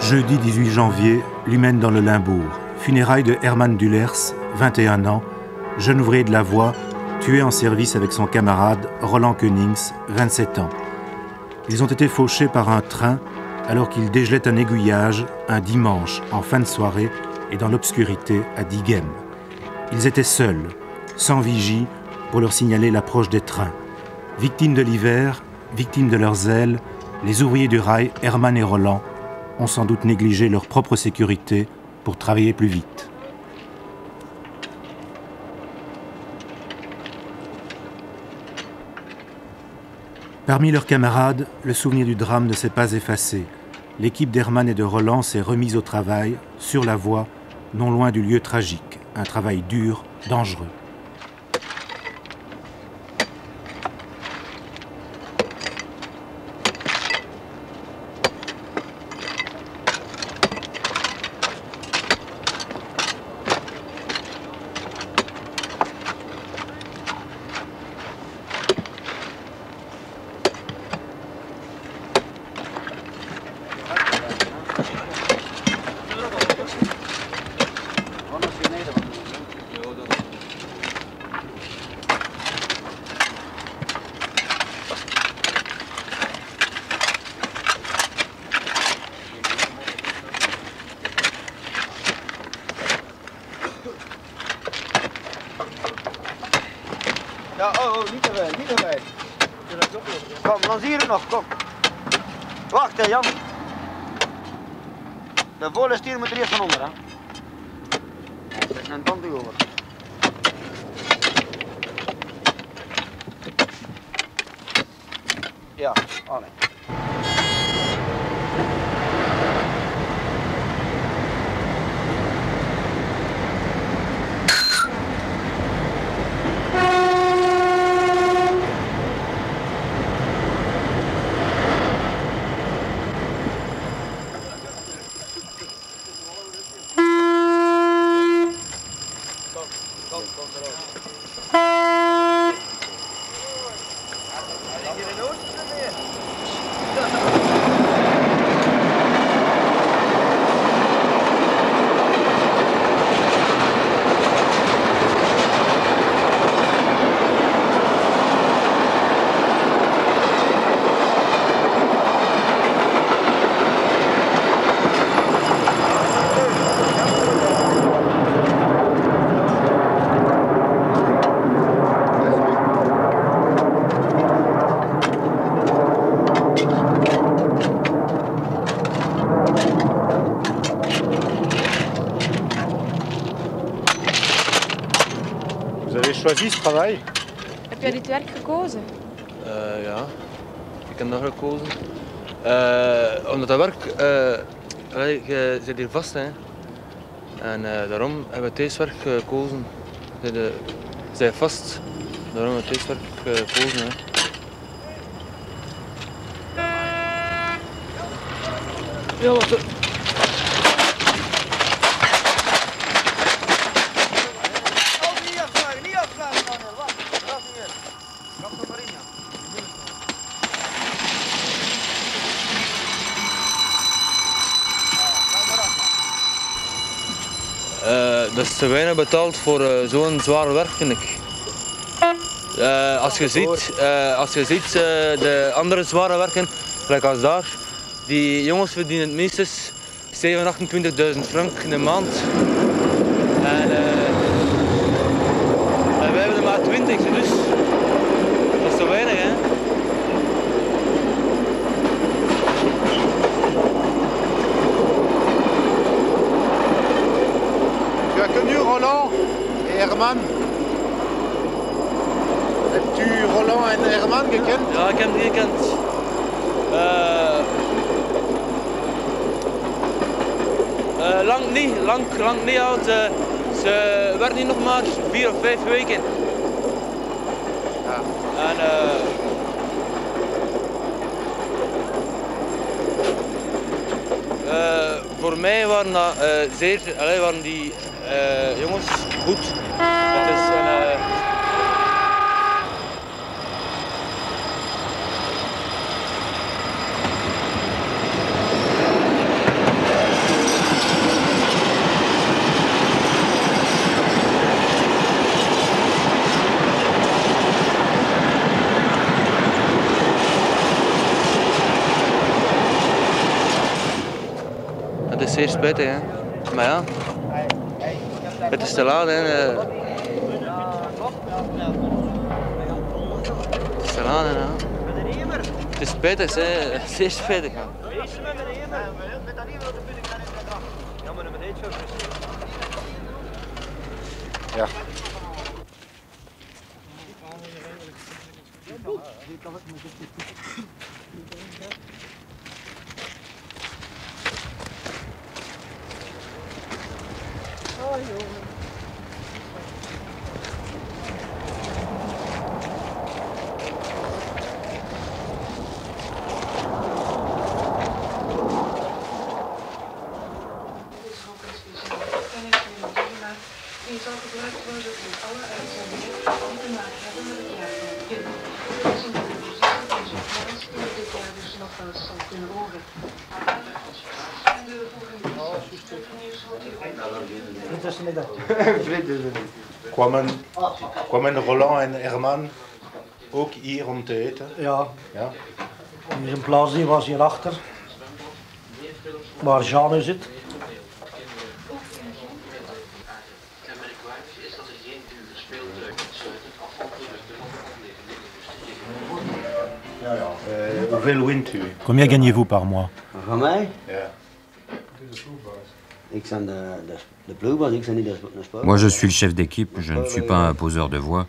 Jeudi 18 janvier, Lumène dans le Limbourg. Funérailles de Herman Dullers, 21 ans, jeune ouvrier de la voie, tué en service avec son camarade Roland Koenings, 27 ans. Ils ont été fauchés par un train alors qu'ils dégelaient un aiguillage un dimanche en fin de soirée et dans l'obscurité à Diegem. Ils étaient seuls, sans vigie, pour leur signaler l'approche des trains. Victimes de l'hiver, victimes de leurs ailes, les ouvriers du rail, Herman et Roland, ont sans doute négligé leur propre sécurité pour travailler plus vite. Parmi leurs camarades, le souvenir du drame ne s'est pas effacé. L'équipe d'Herman et de Roland s'est remise au travail, sur la voie, non loin du lieu tragique. Un travail dur, dangereux. Ja, niet erbij. Kom, dan zie je het nog, kom. Wacht hè, Jan. De volle stier moet er eerst van onder, hè. En dan doe je over. Ja, allee. Vous avez choisi ce travail? Heb jij dit werk gekozen? Ja, ik heb dat gekozen. Omdat dat werk, je zit hier vast, hè. En daarom hebben we thuiswerk gekozen. Je zit vast, daarom hebben we thuiswerk gekozen. Hè. Ja, wat dat is te weinig betaald voor zo'n zwaar werk, vind ik. Als je ziet de andere zware werken, gelijk als daar, die jongens verdienen minstens 27.000, 28.000 frank in de maand. En wij hebben er maar 20, dus dat is te weinig, hè. Tu as connu Roland et Herman? Hebt u Roland en Herman gekend? Ja, ik heb die gekend. Lang niet oud. Ze werkt nu nog maar 4 of 5 weken. Ja. En, voor mij waren dat waren die jongens goed. Dat is een, Het is zeer spijtig, hè. Maar ja, het is te laat, hè. Het is te laat, hè. Het is spijtig, hè. Zeer spijtig, man. Ja. Die zal gebruikt worden in alle uitzendingen die te maken hebben met het jaar van het kind. Deze moeten voorzichtig en zo vast die we dit jaar dus nog wel zal kunnen horen. En de volgende nieuws wordt hier Kwamen Roland en Herman ook hier om te eten? Ja, Ja. hier een plaats die was hierachter, waar Jean nu zit. Hoeveel wint u? Combien gagnez-vous par mois? Van mij? Ja. Ik ben de ploegbaas, ik ben niet de sport. Moi, je suis le chef d'équipe, je ne suis pas un poseur de voix.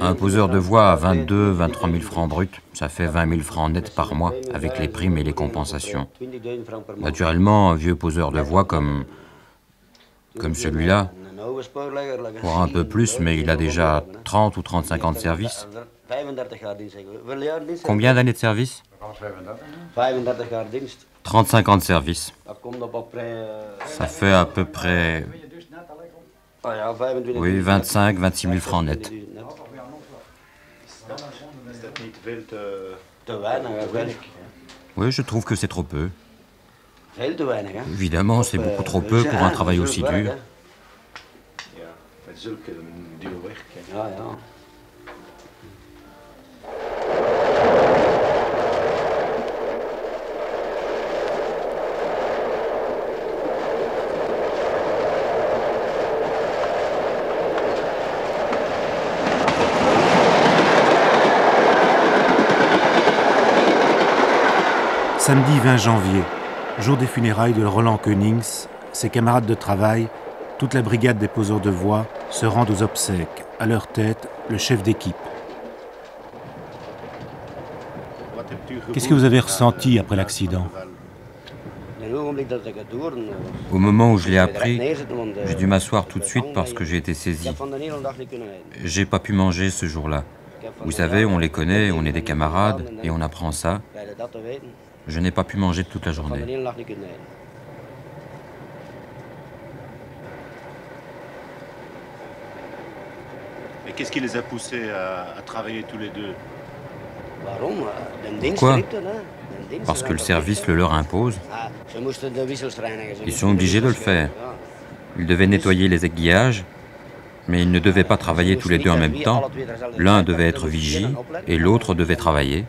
Un poseur de voix à 22 23 000 francs bruts, ça fait 20 000 francs nets par mois, avec les primes et les compensations. Naturellement, un vieux poseur de voix comme celui-là aura un peu plus, mais il a déjà 30 ou 35 ans de service. Combien d'années de service? 35 ans de service. Ça fait à peu près, oui, 25 26 000 francs nets. Oui, je trouve que c'est trop peu. Évidemment, c'est beaucoup trop peu pour un travail aussi dur. Samedi 20 janvier, jour des funérailles de Roland Konings, ses camarades de travail, toute la brigade des poseurs de voix se rendent aux obsèques. À leur tête, le chef d'équipe. Qu'est-ce que vous avez ressenti après l'accident? Au moment où je l'ai appris, j'ai dû m'asseoir tout de suite parce que j'ai été saisi. J'ai pas pu manger ce jour-là. Vous savez, on les connaît, on est des camarades et on apprend ça. Je n'ai pas pu manger toute la journée. Et qu'est-ce qui les a poussés à travailler tous les deux? Pourquoi? Parce que le service le leur impose. Ils sont obligés de le faire. Ils devaient nettoyer les aiguillages, mais ils ne devaient pas travailler tous les deux en même temps. L'un devait être vigie et l'autre devait travailler.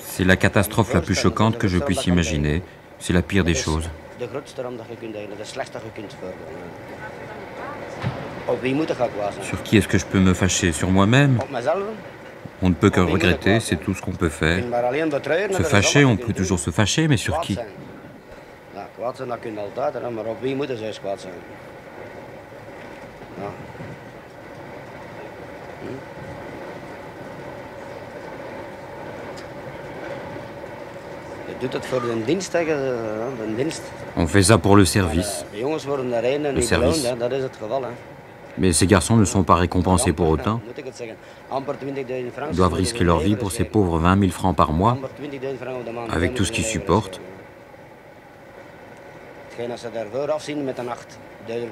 C'est la catastrophe la plus choquante que je puisse imaginer. C'est la pire des choses. Sur qui est-ce que je peux me fâcher? Sur moi-même? On ne peut que regretter, c'est tout ce qu'on peut faire. Se fâcher, on peut toujours se fâcher, mais sur qui? On fait ça pour le service. Le service. Mais ces garçons ne sont pas récompensés pour autant. Ils doivent risquer leur vie pour ces pauvres 20 000 francs par mois, avec tout ce qu'ils supportent.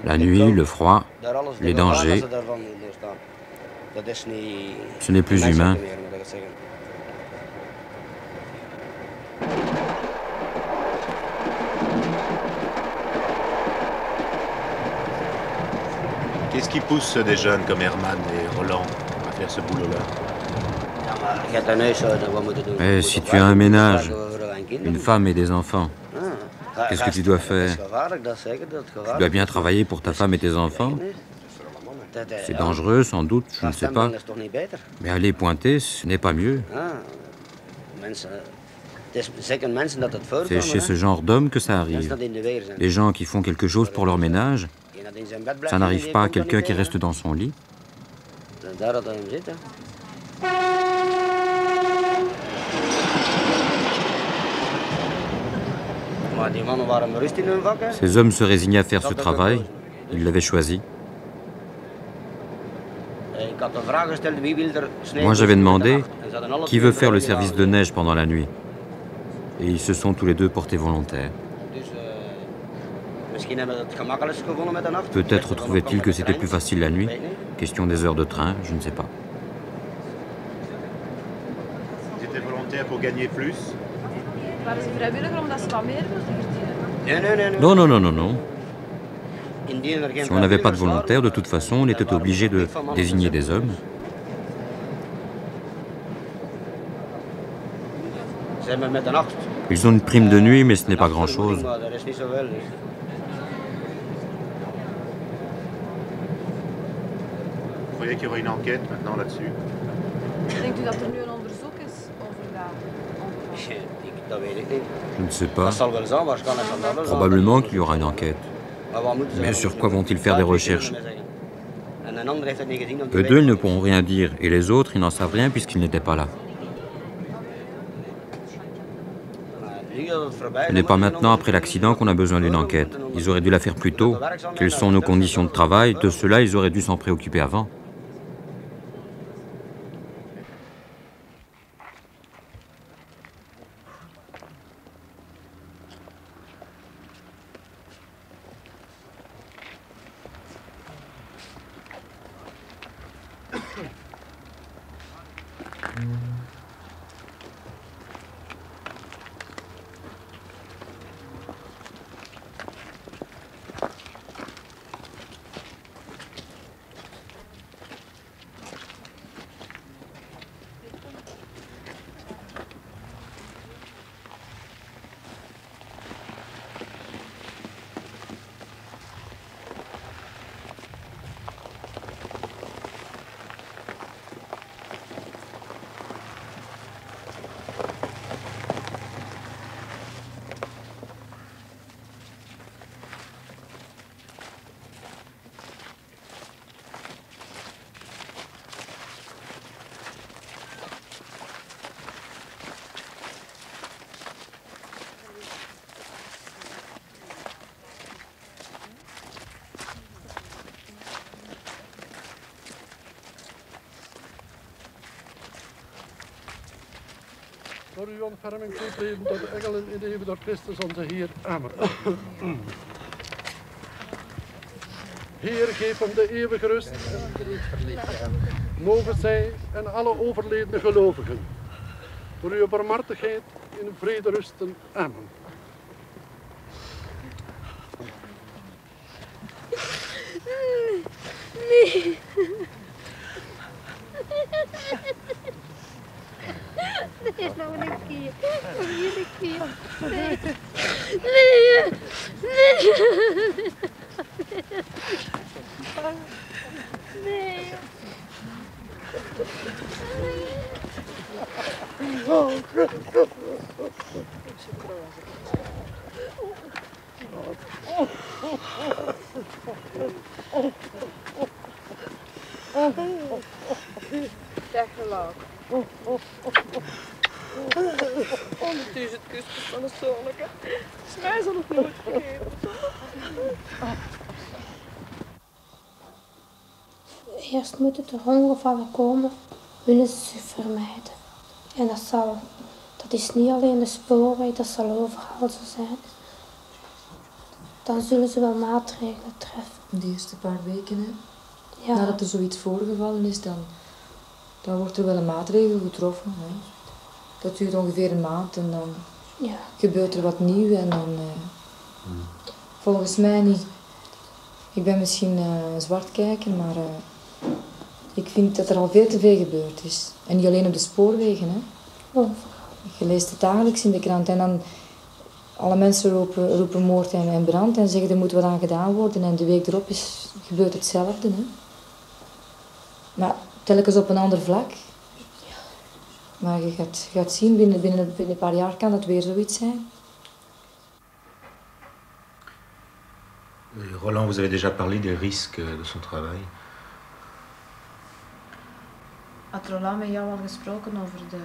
La nuit, le froid, les dangers. Ce n'est plus humain. Qu'est-ce qui pousse des jeunes comme Herman et Roland à faire ce boulot-là? Mais si tu as un ménage, une femme et des enfants, qu'est-ce que tu dois faire? Tu dois bien travailler pour ta femme et tes enfants? C'est dangereux, sans doute, je ne sais pas. Mais aller pointer, ce n'est pas mieux. C'est chez ce genre d'hommes que ça arrive. Les gens qui font quelque chose pour leur ménage, ça n'arrive pas à quelqu'un qui reste dans son lit. Ces hommes se résignaient à faire ce travail. Ils l'avaient choisi. Moi, j'avais demandé qui veut faire le service de neige pendant la nuit. Et ils se sont tous les deux portés volontaires. Peut-être trouvaient-ils que c'était plus facile la nuit. Question des heures de train, je ne sais pas. Ils étaient volontaires pour gagner plus? Non, non, non, non, non. Si on n'avait pas de volontaires, de toute façon, on était obligé de désigner des hommes. Ils ont une prime de nuit, mais ce n'est pas grand-chose. Vous croyez qu'il y aura une enquête maintenant là-dessus? Je ne sais pas. Probablement qu'il y aura une enquête. Mais sur quoi vont-ils faire des recherches? Eux deux ne pourront rien dire, et les autres, ils n'en savent rien puisqu'ils n'étaient pas là. Ce n'est pas maintenant, après l'accident, qu'on a besoin d'une enquête. Ils auraient dû la faire plus tôt. Quelles sont nos conditions de travail? De cela, ils auraient dû s'en préoccuper avant. Door uw ontferming toegeven tot de engelen in de hemel door Christus onze Heer. Amen. Heer, geef hem de eeuwige rust. Mogen zij en alle overledene gelovigen door uw barmhartigheid in vrede rusten. Amen. Nee. Nee, nog een keer. Nog een keer. Nee. Nee. Nee. Zeg gelaat. 100.000 kusjes van een zonneke. Mij zal het nooit vergeten. Eerst moeten er ongevallen komen, willen ze zich vermijden. En dat is niet alleen de spoorweg, dat zal overal zo zijn. Dan zullen ze wel maatregelen treffen. De eerste paar weken, hè? Ja. Nadat er zoiets voorgevallen is, dan wordt er wel een maatregel getroffen. Hè? Dat duurt ongeveer een maand en dan gebeurt er wat nieuw en dan volgens mij niet. Ik ben misschien zwart kijken, maar ik vind dat er al veel te veel gebeurd is. En niet alleen op de spoorwegen, hè. Je leest het dagelijks in de krant en dan alle mensen roepen moord en brand en zeggen er moet wat aan gedaan worden en de week erop gebeurt hetzelfde, hè. Maar telkens op een ander vlak. Maar je gaat zien, binnen een paar jaar kan het weer zoiets zijn. Roland, vous avez déjà parlé des risques de son travail. Had Roland met jou al gesproken over de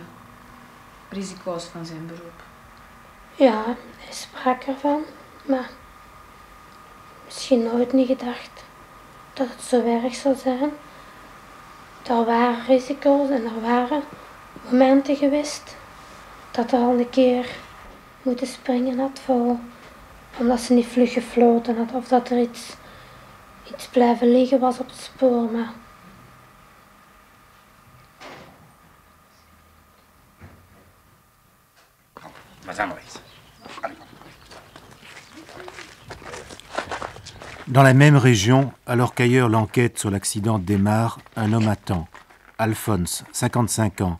risico's van zijn beroep? Ja, hij sprak ervan, maar misschien nooit niet gedacht dat het zo erg zou zijn. Er waren risico's en er waren momenten geweest dat er al een keer moeten springen had voor, omdat ze niet vlug gefloten had of dat er iets blijven liggen was op het spoor. Maar Dans la même région, alors qu'ailleurs l'enquête sur l'accident démarre, un homme attend. Alphonse, 55 ans,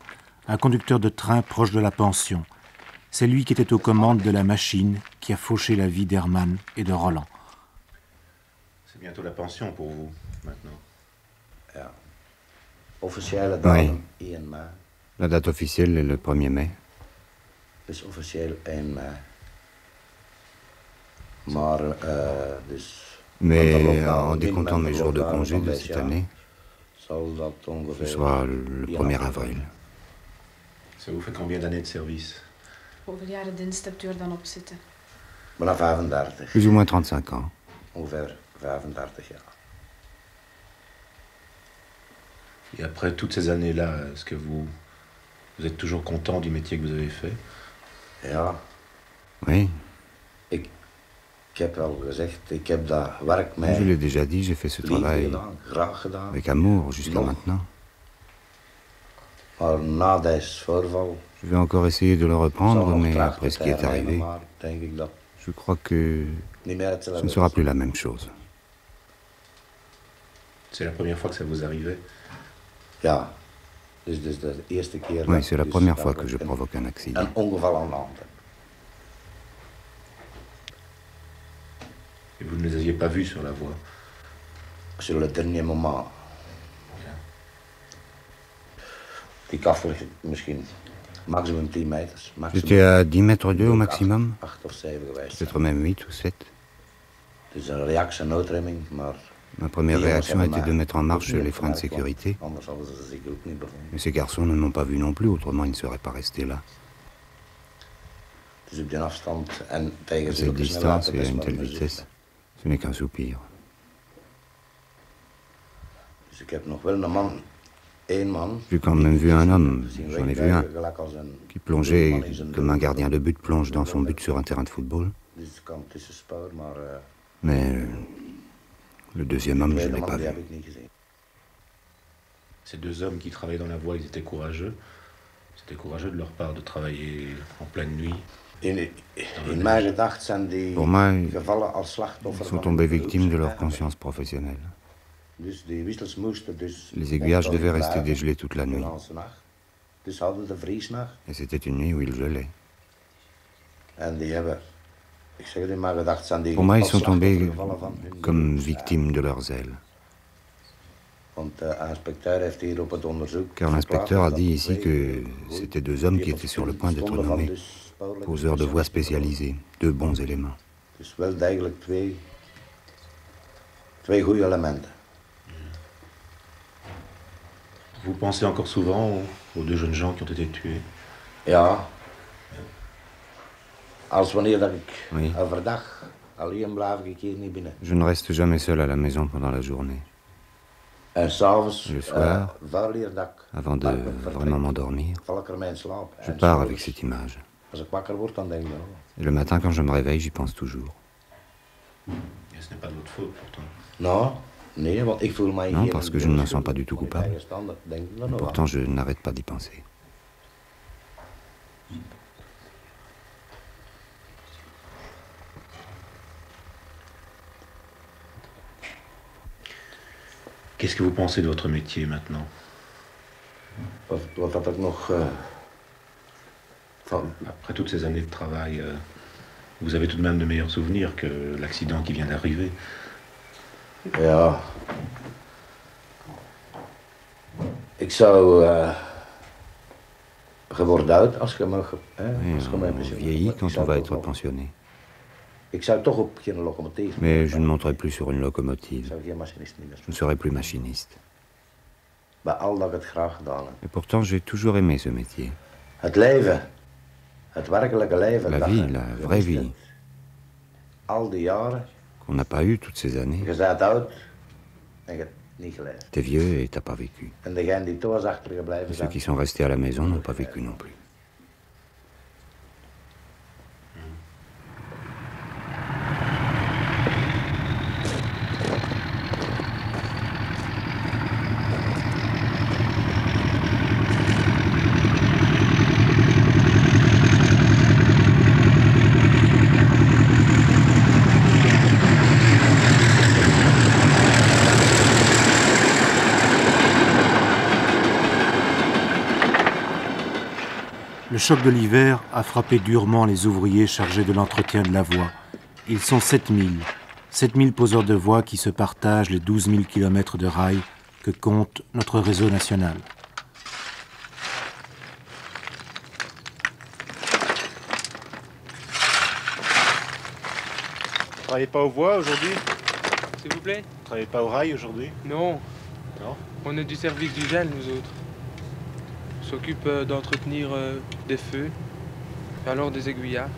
un conducteur de train proche de la pension. C'est lui qui était aux commandes de la machine qui a fauché la vie d'Herman et de Roland. C'est bientôt la pension pour vous, maintenant. Oui. La date officielle est le 1er mai. Dus officieel 1 mei. Maar Mais en décomptant mes jours de congé de cette année, ce sera le 1er avril. Ça vous fait combien d'années de service? Hoeveel jaren dienst hebt u er dan op zitten? Bijna 35. Plus ou moins 35 ans. Ongeveer 35 jaar. Et après toutes ces années-là, est-ce que vous êtes toujours content du métier que vous avez fait? Ja. Oui. Ik heb al gezegd, ik heb dat werk mij... Je l'ai déjà dit, j'ai fait ce travail graag gedaan. avec amour jusqu'à maintenant. Maar na deze voorval... Je vais encore essayer de le reprendre, mais après ce qui est arrivé, je crois que ce ne sera plus la même chose. C'est la première fois que ça vous arrivait? Ja. Dus de eerste keer... Oui, c'est la première fois que je provoque un accident. Een ongeval aan de hand. Et vous ne les aviez pas vus sur la voie? Sur le dernier moment. Die kaf ligt misschien maximum 10 meters. J'étais à 10 mètres d'eux au maximum, 8 of 7 geweest. peut-être même 8 ou 7. Dus een reactie, noodremming, maar... Ma première réaction a été de mettre en marche les freins de sécurité. Mais ces garçons ne m'ont pas vu non plus, autrement ils ne seraient pas restés là. À cette distance et à une telle vitesse, ce n'est qu'un soupir. J'ai quand même vu un homme, j'en ai vu un, qui plongeait comme un gardien de but plonge dans son but sur un terrain de football. Mais le deuxième homme, je ne l'ai pas vu. Ces deux hommes qui travaillaient dans la voie, ils étaient courageux. C'était courageux de leur part de travailler en pleine nuit. Pour moi, ils sont tombés victimes de leur conscience professionnelle. Les aiguillages devaient rester dégelés toute la nuit. Et c'était une nuit où il gelait. Pour moi, ils sont tombés comme victimes de leurs ailes. Car l'inspecteur a dit ici que c'était deux hommes qui étaient sur le point d'être nommés poseurs de voies spécialisées, deux bons éléments. Vous pensez encore souvent aux deux jeunes gens qui ont été tués? Ja. Oui. Je ne reste jamais seul à la maison pendant la journée. Le soir, avant de vraiment m'endormir, je pars avec cette image. Et le matin, quand je me réveille, j'y pense toujours. Et ce n'est pas de votre faute pourtant. Non, non, parce que je ne me sens pas du tout coupable. Pourtant, je n'arrête pas d'y penser. Qu'est-ce que vous pensez de votre métier maintenant? Après toutes ces années de travail, vous avez tout de même de meilleurs souvenirs que l'accident qui vient d'arriver. Ja. Ik zou geworden oud als je me... On vieillit quand on va être pensionné. Ik zou toch op geen locomotief... Mais je ne monterai plus sur une locomotive. Je ne serai plus machiniste. Bij al dat ik het graag gedaan heb. Et pourtant, j'ai toujours aimé ce métier. Het leven. Het werkelijke leven. La vie, la vraie vie. Al die jaren. Qu'on n'a pas eu toutes ces années. Je bent oud en je hebt niet geleefd. T'es vieux et t'as pas vécu. En degenen die thuis achtergebleven Et zijn. ceux qui sont restés à la maison n'ont pas vécu non plus. Le choc de l'hiver a frappé durement les ouvriers chargés de l'entretien de la voie. Ils sont 7000. 7000 poseurs de voies qui se partagent les 12 000 km de rails que compte notre réseau national. Vous travaillez pas aux voies aujourd'hui? S'il vous plaît? Vous travaillez pas au rail aujourd'hui? Non. Non? On est du service du gel, nous autres. On s'occupe d'entretenir des feux, et alors des aiguillages.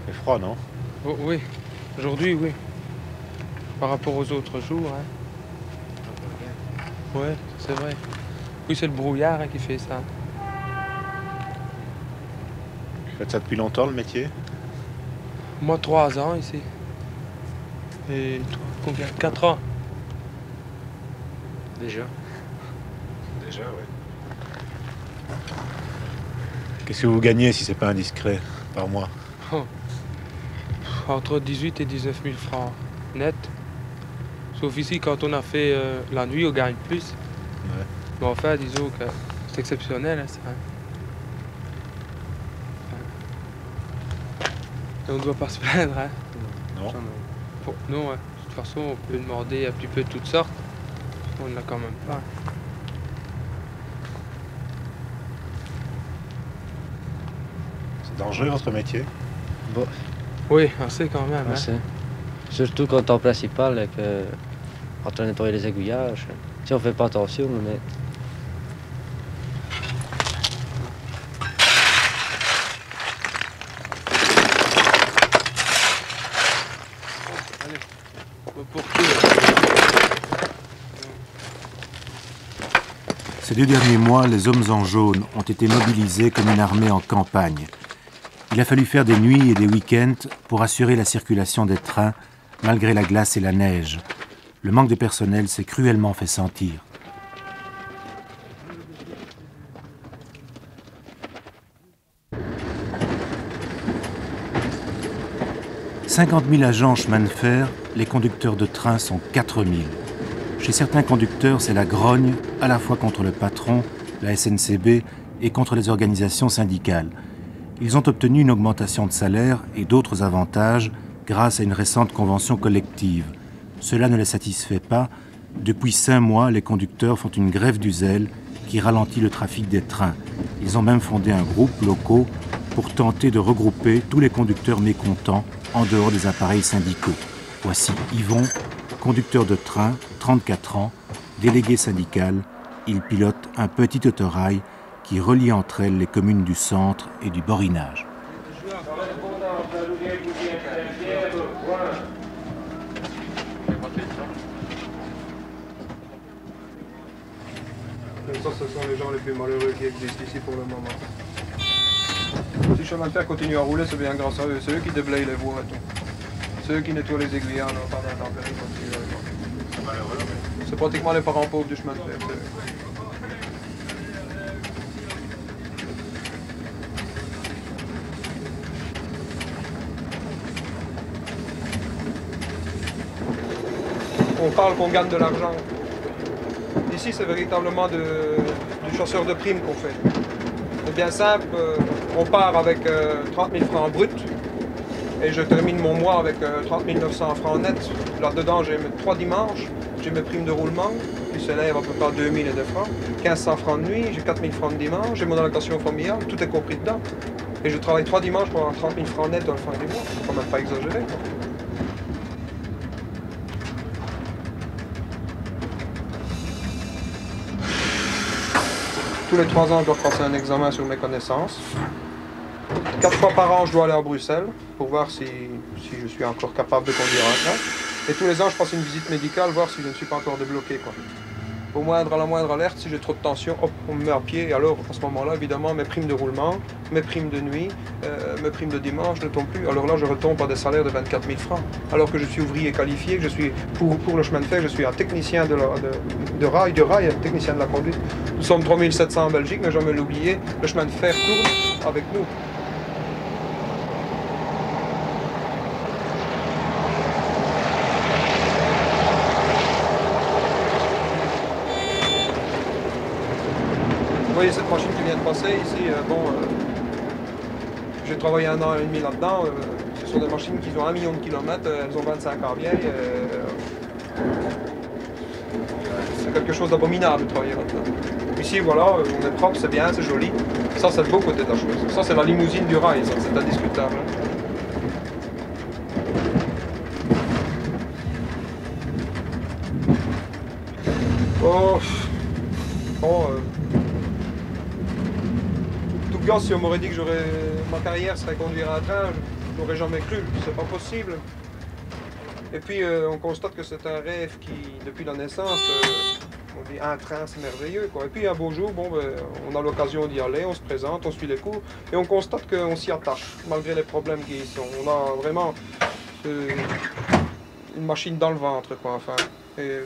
C'est froid, non? Oh, oui, aujourd'hui, oui. Par rapport aux autres jours, hein. Ouais, c'est vrai. Oui, c'est le brouillard qui fait ça. Vous faites ça depuis longtemps, le métier? Moi, 3 ans ici. Et toi, combien? 4 ans. Déjà. Déjà, oui. Qu'est-ce que vous gagnez, si c'est pas indiscret, par mois? Oh. Entre 18 et 19 000 francs net. Sauf ici, quand on a fait la nuit, on gagne plus. Ouais. Mais enfin, disons que c'est exceptionnel, hein, ça. Et on ne doit pas se plaindre, hein. Non. Non, hein. De toute façon, on peut demander un petit peu de toutes sortes. On ne l'a quand même pas. C'est dangereux, votre métier? Bon. Oui, assez quand même. Assez. Hein. Surtout quand temps principal et que en train de nettoyer les aiguillages. Si on fait pas attention, mais... Ces 2 derniers mois, les hommes en jaune ont été mobilisés comme une armée en campagne. Il a fallu faire des nuits et des week-ends pour assurer la circulation des trains, malgré la glace et la neige. Le manque de personnel s'est cruellement fait sentir. « 50 000 agents en chemin de fer, les conducteurs de train sont 4 000. Chez certains conducteurs, c'est la grogne, à la fois contre le patron, la SNCB, et contre les organisations syndicales. Ils ont obtenu une augmentation de salaire et d'autres avantages grâce à une récente convention collective. Cela ne les satisfait pas. Depuis 5 mois, les conducteurs font une grève du zèle qui ralentit le trafic des trains. Ils ont même fondé un groupe local pour tenter de regrouper tous les conducteurs mécontents en dehors des appareils syndicaux. Voici Yvon, conducteur de train, 34 ans, délégué syndical. Il pilote un petit autorail qui relie entre elles les communes du centre et du Borinage. Ça, ce sont les gens les plus malheureux qui existent ici pour le moment. Si le chemin de fer continue à rouler, c'est bien grâce à eux. C'est eux qui déblayent les voies et tout. C'est eux qui nettoient les aiguilles pendant l'intempérie. C'est pratiquement les parents pauvres du chemin de fer. on parle qu'on gagne de l'argent. Ici, c'est véritablement du chasseur de primes qu'on fait. C'est bien simple, on part avec 30 000 francs bruts et je termine mon mois avec 30 900 francs nets. Là-dedans, j'ai mes 3 dimanches, j'ai mes primes de roulement qui s'élèvent à peu près à 2 000 et des francs, 1500 francs de nuit, j'ai 4 000 francs de dimanche, j'ai mon allocation familiale, tout est compris dedans. Et je travaille 3 dimanches pour avoir 30 000 francs nets à la fin du mois, c'est quand même pas exagéré. Tous les 3 ans, je dois passer un examen sur mes connaissances. 4 fois par an, je dois aller à Bruxelles pour voir si je suis encore capable de conduire un train. Et tous les ans, je passe une visite médicale, voir si je ne suis pas encore débloqué, quoi. À la moindre alerte, si j'ai trop de tension, hop, on me met à pied. Et alors, à ce moment-là, évidemment, mes primes de roulement, mes primes de nuit, mes primes de dimanche ne tombent plus. Alors là, je retombe à des salaires de 24 000 francs. Alors que je suis ouvrier qualifié, que je suis, pour le chemin de fer, je suis un technicien de rail, un technicien de la conduite. Nous sommes 3 700 en Belgique, mais jamais l'oublier, le chemin de fer tourne avec nous. Vous voyez cette machine qui vient de passer ici, j'ai travaillé 1 an et demi là-dedans, ce sont des machines qui ont 1 million de kilomètres, elles ont 25 ans vieilles, c'est quelque chose d'abominable de travailler là-dedans. Ici voilà, on est propre, c'est bien, c'est joli, ça c'est le beau côté de la chose, ça c'est la limousine du rail, ça c'est indiscutable. Si on m'aurait dit que ma carrière serait conduire un train, je n'aurais jamais cru, c'est pas possible. Et puis on constate que c'est un rêve qui, depuis la naissance, on dit un train c'est merveilleux, quoi. Et puis un beau jour, on a l'occasion d'y aller, on se présente, on suit les cours, et on constate qu'on s'y attache, malgré les problèmes qui y sont. On a vraiment une machine dans le ventre, quoi, enfin. Et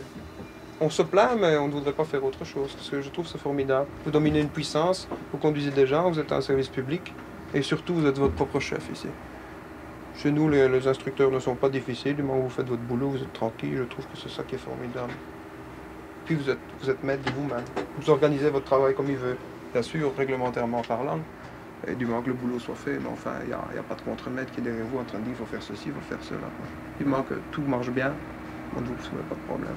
on se plaint, mais on ne voudrait pas faire autre chose, parce que je trouve que c'est formidable. Vous dominez une puissance, vous conduisez des gens, vous êtes un service public, et surtout vous êtes votre propre chef ici. Chez nous, les instructeurs ne sont pas difficiles, du moment où vous faites votre boulot, vous êtes tranquille, je trouve que c'est ça qui est formidable. Puis vous êtes maître de vous-même. Vous organisez votre travail comme il veut, bien sûr, réglementairement parlant, et du moment que le boulot soit fait, mais enfin, il n'y a pas de contre-maître qui est derrière vous en train de dire il faut faire ceci, il faut faire cela. Du moment que tout marche bien, on ne vous soumet pas de problème.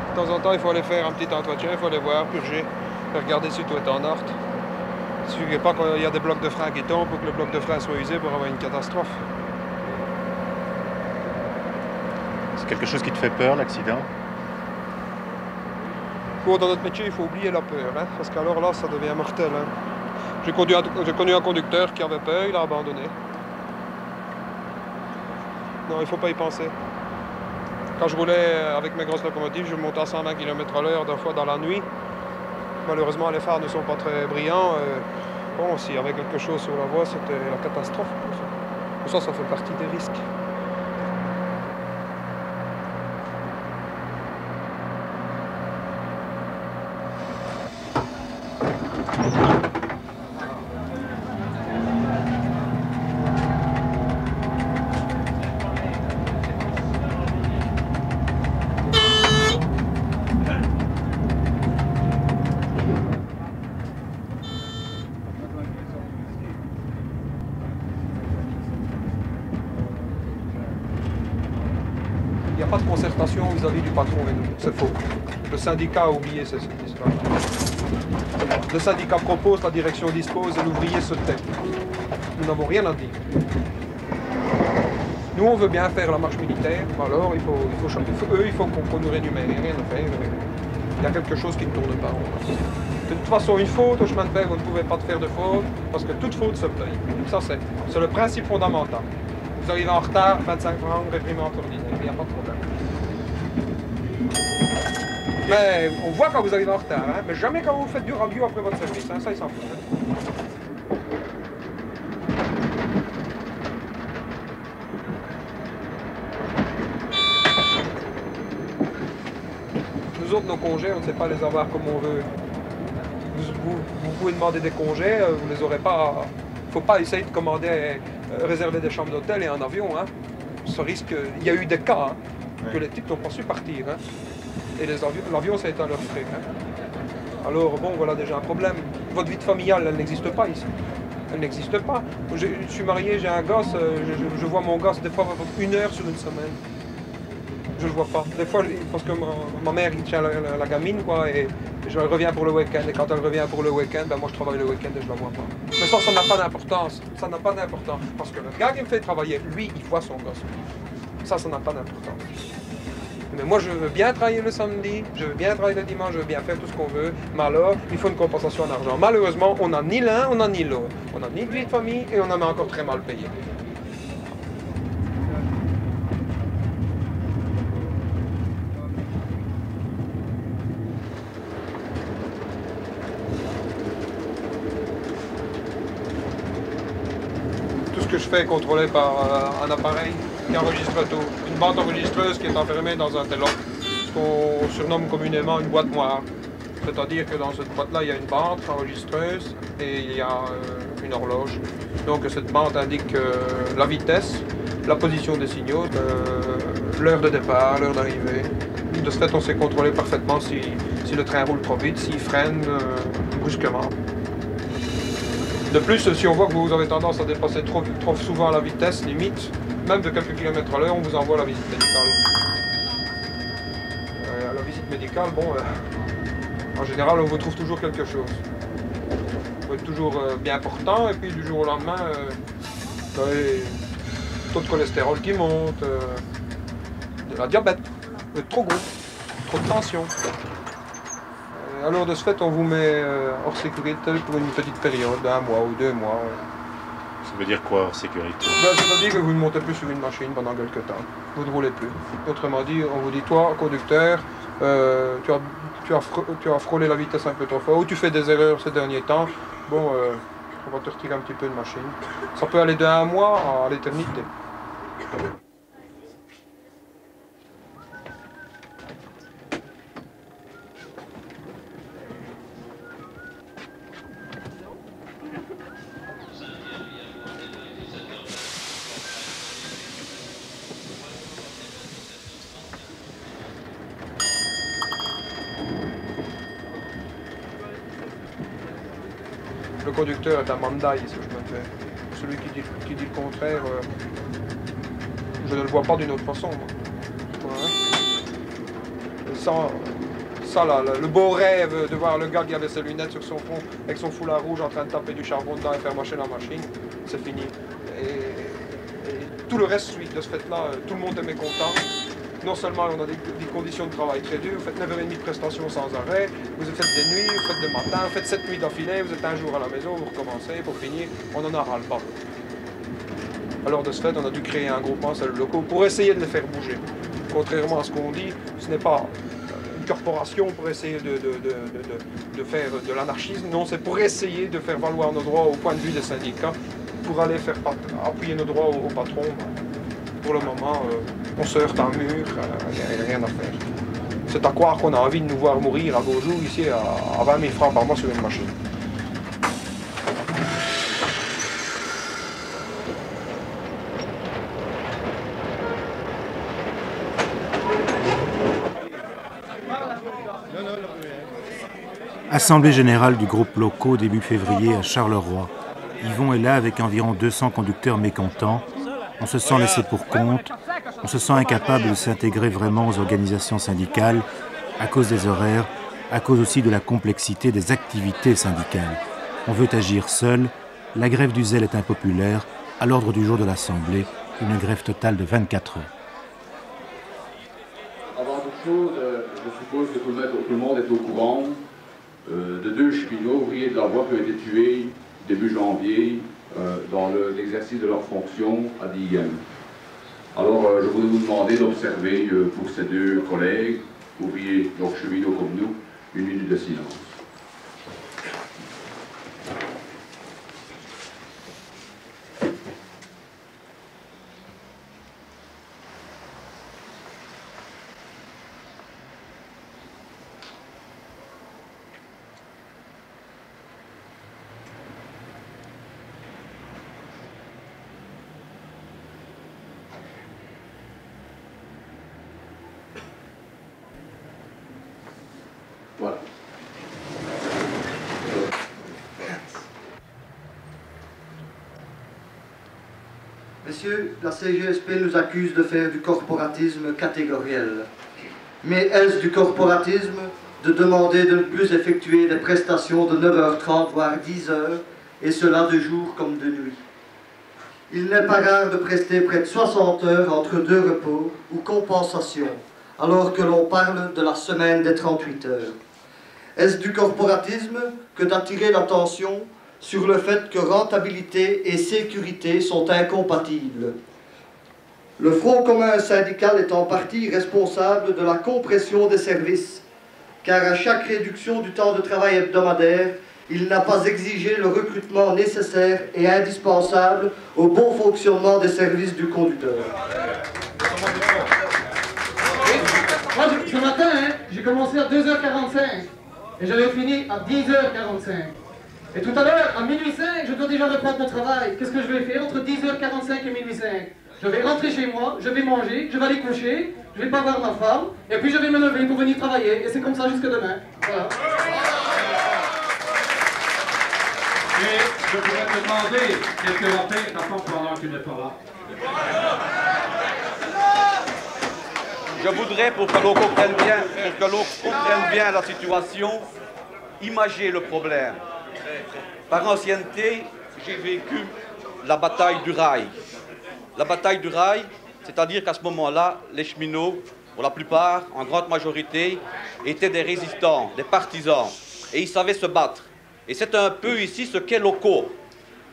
De temps en temps, il faut aller faire un petit entretien, il faut aller voir, purger, regarder si tout est en ordre. Il ne suffit pas qu'il y a des blocs de frein qui tombent pour que le bloc de frein soit usé pour avoir une catastrophe. C'est quelque chose qui te fait peur, l'accident? Dans notre métier, il faut oublier la peur, hein, parce qu'alors là, ça devient mortel. Hein. J'ai connu un conducteur qui avait peur, il a abandonné. Non, il ne faut pas y penser. Quand je roulais avec mes grosses locomotives, je montais à 120 km/h des fois dans la nuit. Malheureusement, les phares ne sont pas très brillants. Bon, s'il y avait quelque chose sur la voie, c'était la catastrophe. Ça fait partie des risques. Il n'y a pas de concertation vis-à-vis du patron et nous, c'est faux. Le syndicat a oublié cette histoire. Le syndicat propose, la direction dispose et l'ouvrier se tait. Nous n'avons rien à dire. Nous, on veut bien faire la marche militaire, alors il faut qu'on nous rémunère, rien à faire. Il y a quelque chose qui ne tourne pas. De toute façon, une faute au chemin de fer, vous ne pouvez pas faire de faute, parce que toute faute se paye. Ça, c'est le principe fondamental. Vous arrivez en retard, 25 francs, réprimande ordinaire, il n'y a pas de problème. Mais on voit quand vous arrivez en retard, hein, mais jamais quand vous faites du rabiot après votre service, hein, ça ils s'en foutent. Hein. Nous autres, nos congés, on ne sait pas les avoir comme on veut. Vous pouvez demander des congés, vous ne les aurez pas. Il ne faut pas essayer de commander, réserver des chambres d'hôtel et un avion. Hein. Ce risque, il y a eu des cas hein, que les types n'ont pas su partir. Hein. Et l'avion, ça a été à leur frais. Hein. Alors, bon, voilà déjà un problème. Votre vie familiale, elle n'existe pas ici. Elle n'existe pas. Je suis marié, j'ai un gosse, je vois mon gosse des fois 1 heure sur une semaine. Je ne le vois pas. Des fois, parce que ma mère il tient la gamine, quoi, et je reviens pour le week-end. Et quand elle revient pour le week-end, ben moi je travaille le week-end et je ne la vois pas. Mais ça n'a pas d'importance. Ça n'a pas d'importance. Parce que le gars qui me fait travailler, lui, il voit son gosse. Ça n'a pas d'importance. Mais moi, je veux bien travailler le samedi, je veux bien travailler le dimanche, je veux bien faire tout ce qu'on veut. Mais alors, il faut une compensation en argent. Malheureusement, on n'a ni l'un, on n'a ni l'autre. On n'a ni de vie de famille et on en a encore très mal payé. Tout ce que je fais est contrôlé par un appareil qui enregistre tout. Une bande enregistreuse qui est enfermée dans un télo, ce qu'on surnomme communément une boîte noire. C'est-à-dire que dans cette boîte-là, il y a une bande enregistreuse et il y a une horloge. Donc cette bande indique la vitesse, la position des signaux, l'heure de départ, l'heure d'arrivée. De ce fait, on sait contrôler parfaitement si le train roule trop vite, s'il freine brusquement. De plus, si on voit que vous avez tendance à dépasser trop souvent la vitesse limite, même de quelques kilomètres à l'heure, on vous envoie la visite médicale. La visite médicale, bon, en général, on vous trouve toujours quelque chose. Vous êtes toujours bien portant, et puis du jour au lendemain, taux de cholestérol qui monte, de la diabète, vous êtes trop gros, trop de tension. Alors de ce fait, on vous met hors sécurité pour une petite période, d'1 mois ou 2 mois. Ça veut dire quoi, hors sécurité? Ça veut dire que vous ne montez plus sur une machine pendant quelques temps. Vous ne roulez plus. Autrement dit, on vous dit, toi, conducteur, tu as frôlé la vitesse un peu trop fort, ou tu fais des erreurs ces derniers temps, bon, on va te retirer un petit peu de machine. Ça peut aller d'1 mois à l'éternité. Le conducteur est un mandaï, ce chemin de fer. Celui qui dit le contraire, je ne le vois pas d'une autre façon. Moi. Ça là, le beau rêve de voir le gars qui avait ses lunettes sur son front, avec son foulard rouge en train de taper du charbon dedans et faire marcher la machine, c'est fini. Et tout le reste suit de ce fait-là, tout le monde est mécontent. Non seulement on a des conditions de travail très dures, vous faites 9h30 de prestations sans arrêt, vous faites des nuits, vous faites des matins, vous faites 7 nuits d'affilée, vous êtes un jour à la maison, vous recommencez, pour finir, on en a ras-le-bas. Alors de ce fait, on a dû créer un groupement cellules locaux pour essayer de les faire bouger. Contrairement à ce qu'on dit, ce n'est pas une corporation pour essayer de faire de l'anarchisme, non, c'est pour essayer de faire valoir nos droits au point de vue des syndicats, pour aller faire appuyer nos droits au patron. Pour le moment, on se heurte à un mur, il n'y a rien à faire. C'est à croire qu'on a envie de nous voir mourir à beaux jours ici à 20 000 francs par mois sur une machine. Assemblée générale du groupe locaux début février à Charleroi. Yvon est là avec environ 200 conducteurs mécontents. On se sent laissé pour compte, on se sent incapable de s'intégrer vraiment aux organisations syndicales à cause des horaires, à cause aussi de la complexité des activités syndicales. On veut agir seul, la grève du zèle est impopulaire, à l'ordre du jour de l'Assemblée, une grève totale de 24 heures. Avant toute chose, je suppose que tout le monde est au courant de 2 cheminots ouvriers de la voie qui ont été tués début janvier dans l'exercice de leur fonction à Diegem. Alors je voudrais vous demander d'observer pour ces 2 collègues, ouvriers, donc cheminots comme nous, une minute de silence. Voilà. Messieurs, la CGSP nous accuse de faire du corporatisme catégoriel. Mais est-ce du corporatisme de demander de ne plus effectuer des prestations de 9h30 voire 10h, et cela de jour comme de nuit? Il n'est pas rare de prester près de 60 heures entre 2 repos ou compensations, alors que l'on parle de la semaine des 38 heures. Est-ce du corporatisme que d'attirer l'attention sur le fait que rentabilité et sécurité sont incompatibles? Le Front commun syndical est en partie responsable de la compression des services, car à chaque réduction du temps de travail hebdomadaire, il n'a pas exigé le recrutement nécessaire et indispensable au bon fonctionnement des services du conducteur. Moi, ce matin, j'ai commencé à 2h45 et j'avais fini à 10h45. Et tout à l'heure, à minuit 5, je dois déjà reprendre mon travail. Qu'est-ce que je vais faire entre 10h45 et minuit 5? Je vais rentrer chez moi, je vais manger, je vais aller coucher, je vais pas voir ma femme, et puis je vais me lever pour venir travailler. Et c'est comme ça jusque demain. Voilà. Et je pourrais te demander quelques rappels pendant que tu n'es pas là. Je voudrais, pour que l'on comprenne bien la situation, imager le problème. Par ancienneté, j'ai vécu la bataille du rail. La bataille du rail, c'est-à-dire qu'à ce moment-là, les cheminots, pour la plupart, en grande majorité, étaient des résistants, des partisans, et ils savaient se battre. Et c'est un peu ici ce qu'est l'OCO.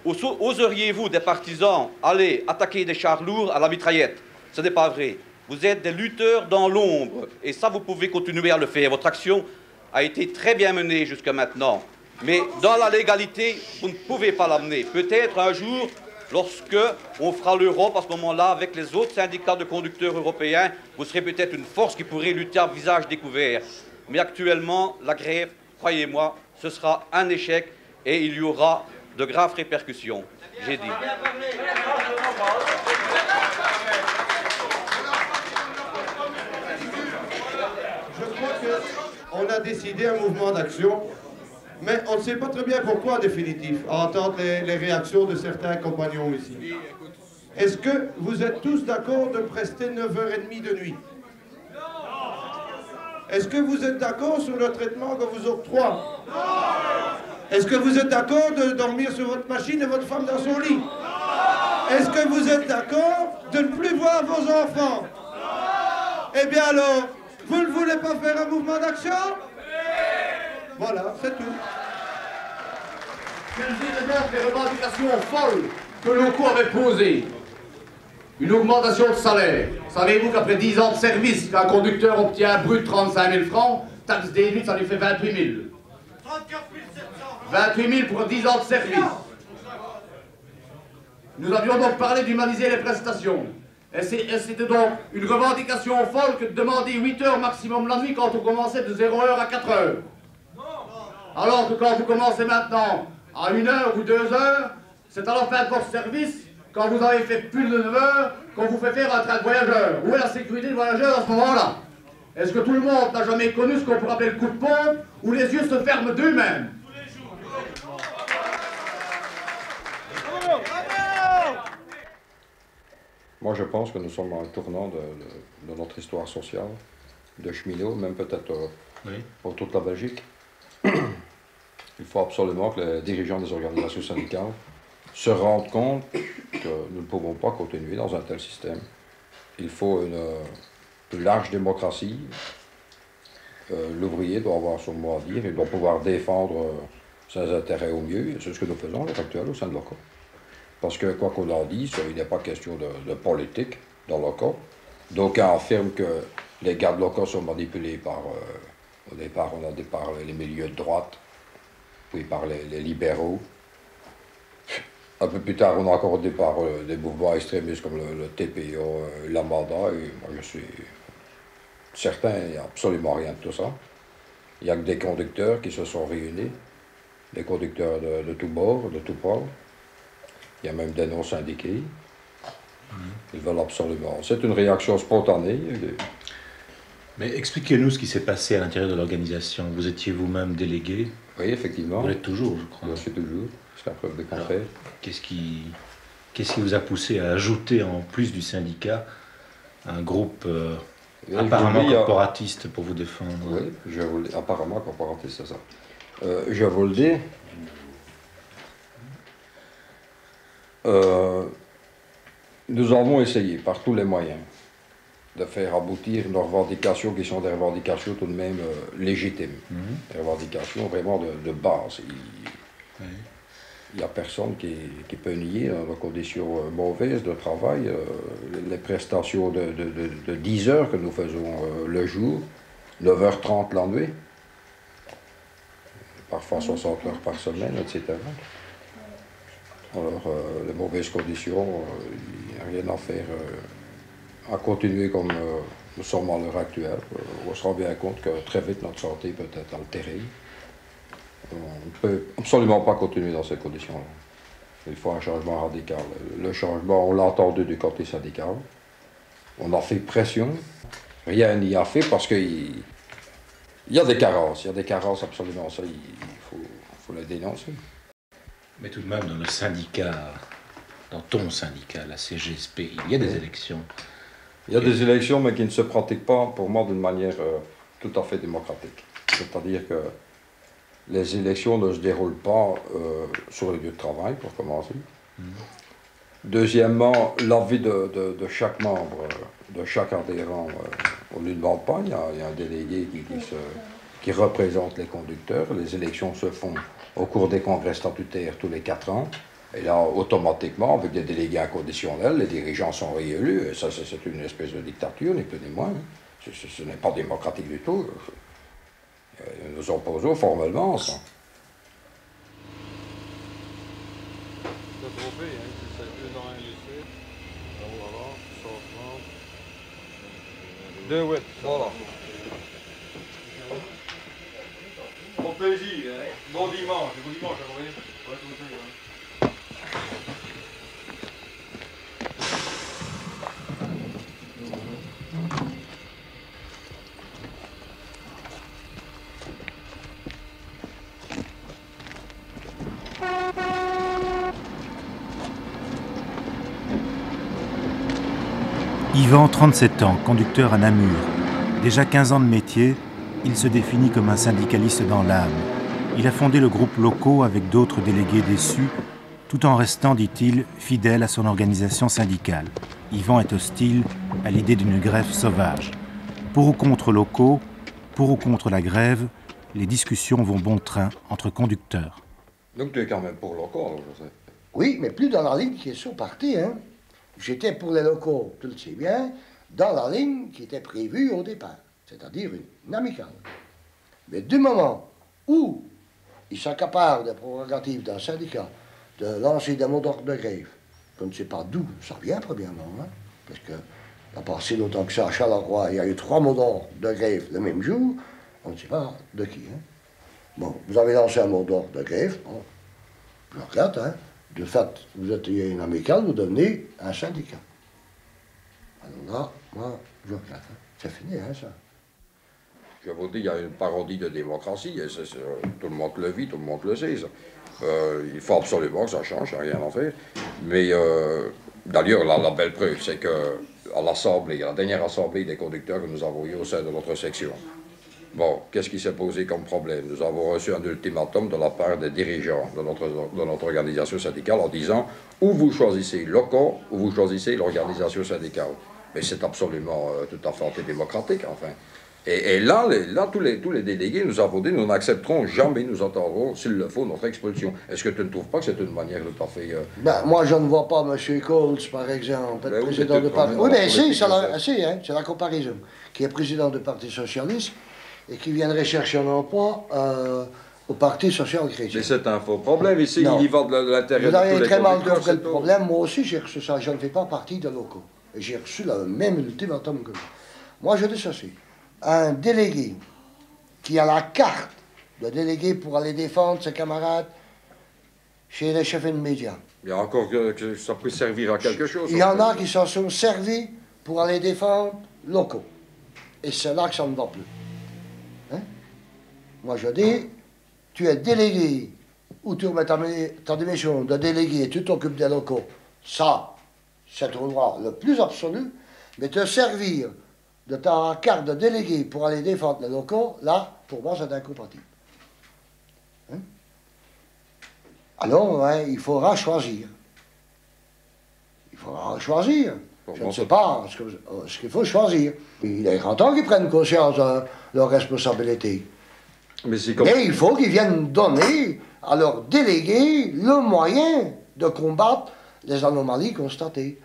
Oseriez-vous, des partisans, aller attaquer des chars lourds à la mitraillette? Ce n'est pas vrai. Vous êtes des lutteurs dans l'ombre, et ça, vous pouvez continuer à le faire. Votre action a été très bien menée jusqu'à maintenant. Mais dans la légalité, vous ne pouvez pas l'amener. Peut-être un jour, lorsque on fera l'Europe, à ce moment-là, avec les autres syndicats de conducteurs européens, vous serez peut-être une force qui pourrait lutter à visage découvert. Mais actuellement, la grève, croyez-moi, ce sera un échec et il y aura de graves répercussions. J'ai dit. Je crois qu'on a décidé un mouvement d'action, mais on ne sait pas très bien pourquoi en définitif, à entendre les réactions de certains compagnons ici. Est-ce que vous êtes tous d'accord de prester 9h30 de nuit? Est-ce que vous êtes d'accord sur le traitement que vous octroie? Est-ce que vous êtes d'accord de dormir sur votre machine et votre femme dans son lit? Est-ce que vous êtes d'accord de ne plus voir vos enfants? Eh bien alors, vous ne voulez pas faire un mouvement d'action? Voilà, c'est tout. Quelles étaient donc les revendications folles que l'OCO avait posées? Une augmentation de salaire. Savez-vous qu'après 10 ans de service, qu'un conducteur obtient brut 35 000 francs, taxe déduite, ça lui fait 28 000. 28 000 pour 10 ans de service. Nous avions donc parlé d'humaniser les prestations. Et c'était donc une revendication folle que de demander 8 heures maximum la nuit quand on commençait de 0h à 4h. Alors que quand vous commencez maintenant à 1h ou 2h, c'est à la fin de votre service, quand vous avez fait plus de 9 heures, qu'on vous fait faire un train de voyageur. Où est la sécurité du voyageur à ce moment-là? Est-ce que tout le monde n'a jamais connu ce qu'on pourrait appeler le coup de pompe, où les yeux se ferment d'eux-mêmes? Moi, je pense que nous sommes à un tournant de notre histoire sociale, de cheminots, même peut-être pour toute la Belgique. Il faut absolument que les dirigeants des organisations syndicales se rendent compte que nous ne pouvons pas continuer dans un tel système. Il faut une plus large démocratie, L'ouvrier doit avoir son mot à dire, il doit pouvoir défendre ses intérêts au mieux, et c'est ce que nous faisons à l'heure actuelle au sein de l'OCO. Parce que, quoi qu'on en dise, il n'est pas question de politique dans l'OCO. D'aucuns affirment que les gardes locaux sont manipulés par, au départ, on a dit par les milieux de droite, puis par les libéraux. Un peu plus tard, on a encore dit par des mouvements extrémistes comme le TPO, l'Amanda, et moi je suis certain, il n'y a absolument rien de tout ça. Il n'y a que des conducteurs qui se sont réunis, des conducteurs de tous bords, de tous pôles. Il y a même des non-syndiqués. Ils veulent absolument. C'est une réaction spontanée. Mais expliquez-nous ce qui s'est passé à l'intérieur de l'organisation. Vous étiez vous-même délégué? Oui, effectivement. Vous l'êtes toujours, je crois. Je suis toujours, jusqu'à preuve de contraire. Qu'est-ce qui vous a poussé à ajouter, en plus du syndicat, un groupe apparemment corporatiste pour vous défendre? Oui, je vous le dis, apparemment corporatiste, c'est ça. Je vous le dis. Nous avons essayé par tous les moyens de faire aboutir nos revendications qui sont des revendications tout de même légitimes. Des revendications vraiment de base. Il n'y a personne qui peut nier nos conditions mauvaises de travail, les prestations de 10 heures que nous faisons le jour, 9h30 la nuit, parfois 60 heures par semaine, etc. Alors, les mauvaises conditions, il n'y a rien à faire, à continuer comme nous sommes à l'heure actuelle. On se rend bien compte que très vite notre santé peut être altérée. On ne peut absolument pas continuer dans ces conditions-là. Il faut un changement radical. Le changement, on l'a entendu du côté syndical. On a fait pression. Rien n'y a fait parce qu'il y a des carences. Il y a des carences absolument. Ça, il faut les dénoncer. Mais tout de même, dans le syndicat, dans ton syndicat, la CGSP, il y a des élections. Il y a des élections, mais qui ne se pratiquent pas, pour moi, d'une manière tout à fait démocratique. C'est-à-dire que les élections ne se déroulent pas sur le lieu de travail, pour commencer. Deuxièmement, l'avis de chaque membre, de chaque adhérent, on ne lui demande pas. Il y a un délégué qui représente les conducteurs. Les élections se font au cours des congrès statutaires tous les 4 ans. Et là, automatiquement, avec des délégués inconditionnels, les dirigeants sont réélus. Et ça, c'est une espèce de dictature, ni plus ni moins. Ce n'est pas démocratique du tout. Nous opposons formellement ça. Voilà. Bon plaisir, hein. Bon dimanche, bon dimanche à vous. Yvan, 37 ans, conducteur à Namur. Déjà 15 ans de métier, il se définit comme un syndicaliste dans l'âme. Il a fondé le groupe Locaux avec d'autres délégués déçus, tout en restant, dit-il, fidèle à son organisation syndicale. Yvan est hostile à l'idée d'une grève sauvage. Pour ou contre Locaux, pour ou contre la grève, les discussions vont bon train entre conducteurs. Donc tu es quand même pour Locaux, je sais. Oui, mais plus dans la ligne qui est sur parti, hein. J'étais pour les locaux, tu le sais bien, dans la ligne qui était prévue au départ, c'est-à-dire une amicale. Mais du moment où ils s'accaparent des prérogatives d'un syndicat de lancer des mots d'ordre de grève, je ne sais pas d'où ça vient, premièrement, hein, parce que, à part si longtemps que ça, à Charleroi, il y a eu 3 mots d'ordre de grève le même jour, on ne sait pas de qui. Hein. Bon, vous avez lancé un mot d'ordre de grève, bon, je regrette, hein. De fait, vous êtes une amicale, vous devenez un syndicat. Alors là, moi, je regrette. Hein. C'est fini, hein, ça. Je vous dis, il y a une parodie de démocratie, et tout le monde le vit, tout le monde le sait. Il faut absolument que ça change, rien à faire. Mais d'ailleurs, la belle preuve, c'est qu'à l'Assemblée, à la dernière Assemblée des conducteurs que nous avons eu au sein de notre section, bon, qu'est-ce qui s'est posé comme problème? Nous avons reçu un ultimatum de la part des dirigeants de notre organisation syndicale en disant ou vous choisissez Locaux ou vous choisissez l'organisation syndicale. Mais c'est absolument tout à fait antidémocratique, enfin. Et là, tous les délégués nous avons dit, nous n'accepterons jamais, nous entendrons, s'il le faut, notre expulsion. Est-ce que tu ne trouves pas que c'est une manière de pas faire... Ben, moi, je ne vois pas M. Coles, par exemple, être président de parti... Oui, mais si, c'est la comparaison. Qui est président du Parti socialiste et qui viendrait chercher un emploi au Parti social-chrétien. Mais c'est un faux problème ici, il y va de l'intérieur de tous les Vous avez très mal compris le problème. Moi aussi, j'ai reçu ça. Je ne fais pas partie de locaux. Et j'ai reçu le même ultimatum que vous. Moi, je dis ceci. Un délégué qui a la carte de délégué pour aller défendre ses camarades chez les chefs de médias. Il y a encore que ça peut servir à quelque chose. Il y en a qui s'en sont servis pour aller défendre locaux. Et c'est là que ça ne va plus. Hein? Moi, je dis, tu es délégué, ou tu remets ta démission de délégué et tu t'occupes des locaux. Ça, c'est ton droit le plus absolu, mais te servir de ta carte de délégué pour aller défendre les locaux, là, pour moi, c'est incompatible. Hein? Alors, ouais, il faudra choisir. Il faudra choisir. Je ne sais pas ce qu'il faut choisir. Il est grand temps qu'ils prennent conscience de leurs responsabilités. Mais il faut qu'ils viennent donner à leurs délégués le moyen de combattre les anomalies constatées.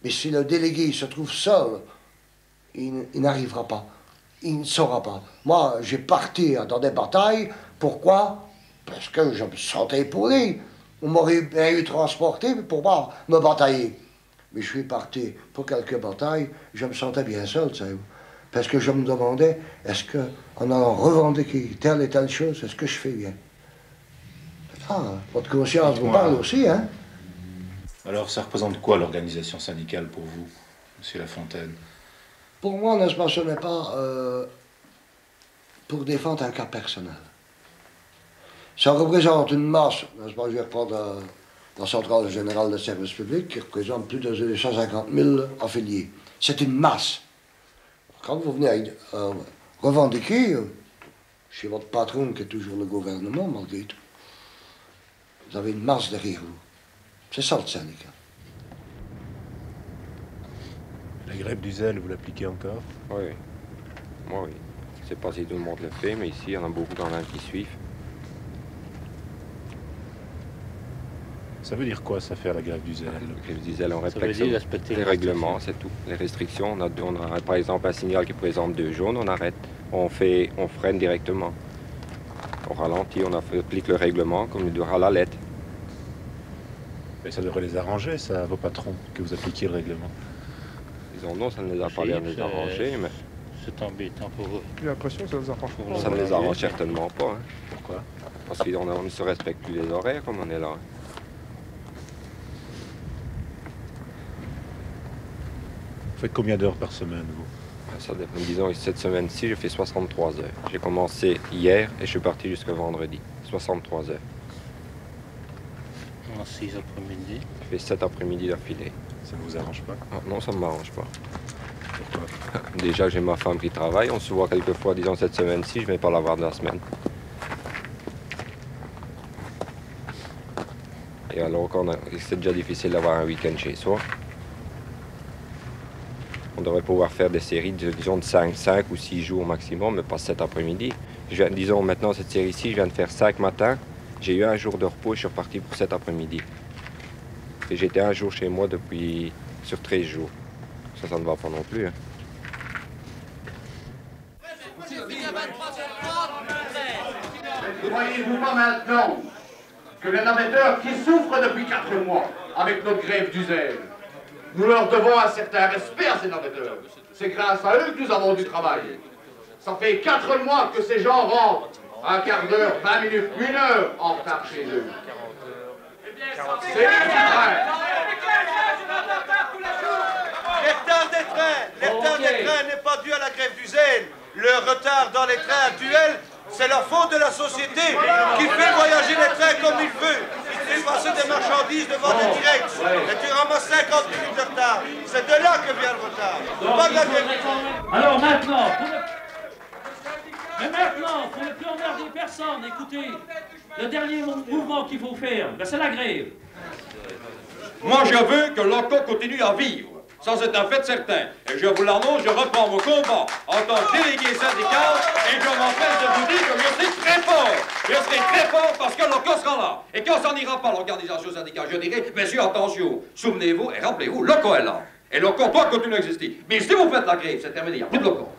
Mais si le délégué se trouve seul, il n'arrivera pas. Il ne saura pas. Moi, j'ai parti dans des batailles. Pourquoi? Parce que je me sentais épaulé. On m'aurait bien eu transporté pour me batailler. Mais je suis parti pour quelques batailles. Je me sentais bien seul, savez-vous. Parce que je me demandais, est-ce qu'en allant revendiquer telle et telle chose, est-ce que je fais bien? Ah, votre conscience vous parle aussi, hein? Alors, ça représente quoi l'organisation syndicale pour vous, M. Lafontaine? Pour moi, n'est-ce pas, ce n'est pas pour défendre un cas personnel. Ça représente une masse, n'est-ce pas, je vais reprendre la Centrale générale de service public, qui représente plus de 250 000 affiliés. C'est une masse. Quand vous venez revendiquer chez votre patron, qui est toujours le gouvernement, malgré tout, vous avez une masse derrière vous. C'est ça le syndicat. La grève du zèle, vous l'appliquez encore? Oui. Moi, oui. Je ne sais pas si tout le monde le fait, mais ici, il y en a beaucoup quand même qui suivent. Ça veut dire quoi, ça, faire la grève du zèle? La grève du zèle, on respecte les règlements, c'est tout. Les restrictions, on a par exemple un signal qui présente 2 jaunes, on arrête. On freine directement. On ralentit, on applique le règlement comme il doit à la lettre. Mais ça devrait les arranger, ça, vos patrons, que vous appliquiez le règlement. Disons non, ça ne les a pas l'air de les arranger, mais... C'est embêtant pour eux. J'ai l'impression que ça les arrange pas. Ça ne les arrange certainement pas. Hein. Pourquoi? Parce qu'on ne se respecte plus les horaires comme on est là. Hein. Vous faites combien d'heures par semaine, vous? Ça dépend. Disons, cette semaine-ci, j'ai fait 63 heures. J'ai commencé hier et je suis parti jusqu'à vendredi. 63 heures. En 6 après-midi. Je fais 7 après-midi d'affilée. Ça ne vous arrange pas? Ah, non, ça ne m'arrange pas. Pourquoi? Déjà, j'ai ma femme qui travaille. On se voit quelques fois, disons, cette semaine-ci. Je ne vais pas la voir de la semaine. Et alors, c'est déjà difficile d'avoir un week-end chez soi. On devrait pouvoir faire des séries, disons, de 5 ou 6 jours maximum, mais pas 7 après-midi. Disons, maintenant, cette série-ci, je viens de faire 5 matins. J'ai eu un jour de repos et je suis reparti pour 7 après-midi. Et j'étais un jour chez moi sur 13 jours. Ça ne va pas non plus. Hein. Ne voyez-vous pas maintenant que les navetteurs qui souffrent depuis 4 mois avec notre grève du zèle, nous leur devons un certain respect à ces navetteurs. C'est grâce à eux que nous avons du travail. Ça fait 4 mois que ces gens rentrent un quart d'heure, 20 minutes, 1 heure en retard chez eux. C'est vrai. Les retards des trains n'est pas dû à la grève du zèle. Le retard dans les trains actuels, c'est la faute de la société qui fait voyager les trains comme il veut. Il fait passer des marchandises devant des directs et tu ramasses 50 minutes de retard. C'est de là que vient le retard. Pas de la grève du zèle. Alors maintenant, pour ne plus emmerder personne, écoutez, le dernier mouvement qu'il faut faire, c'est la grève. Moi, je veux que l'OCO continue à vivre. Ça, c'est un fait certain. Et je vous l'annonce, je reprends vos combats en tant que délégué syndical et je m'empêche de vous dire que je serai très fort. Je serai très fort parce que l'OCO sera là. Et quand ça n'ira pas, l'organisation syndicale, je dirai, messieurs, attention, souvenez-vous et rappelez-vous, l'OCO est là. Et l'OCO doit continuer à exister. Mais si vous faites la grève, c'est terminé, il n'y a plus de l'OCO.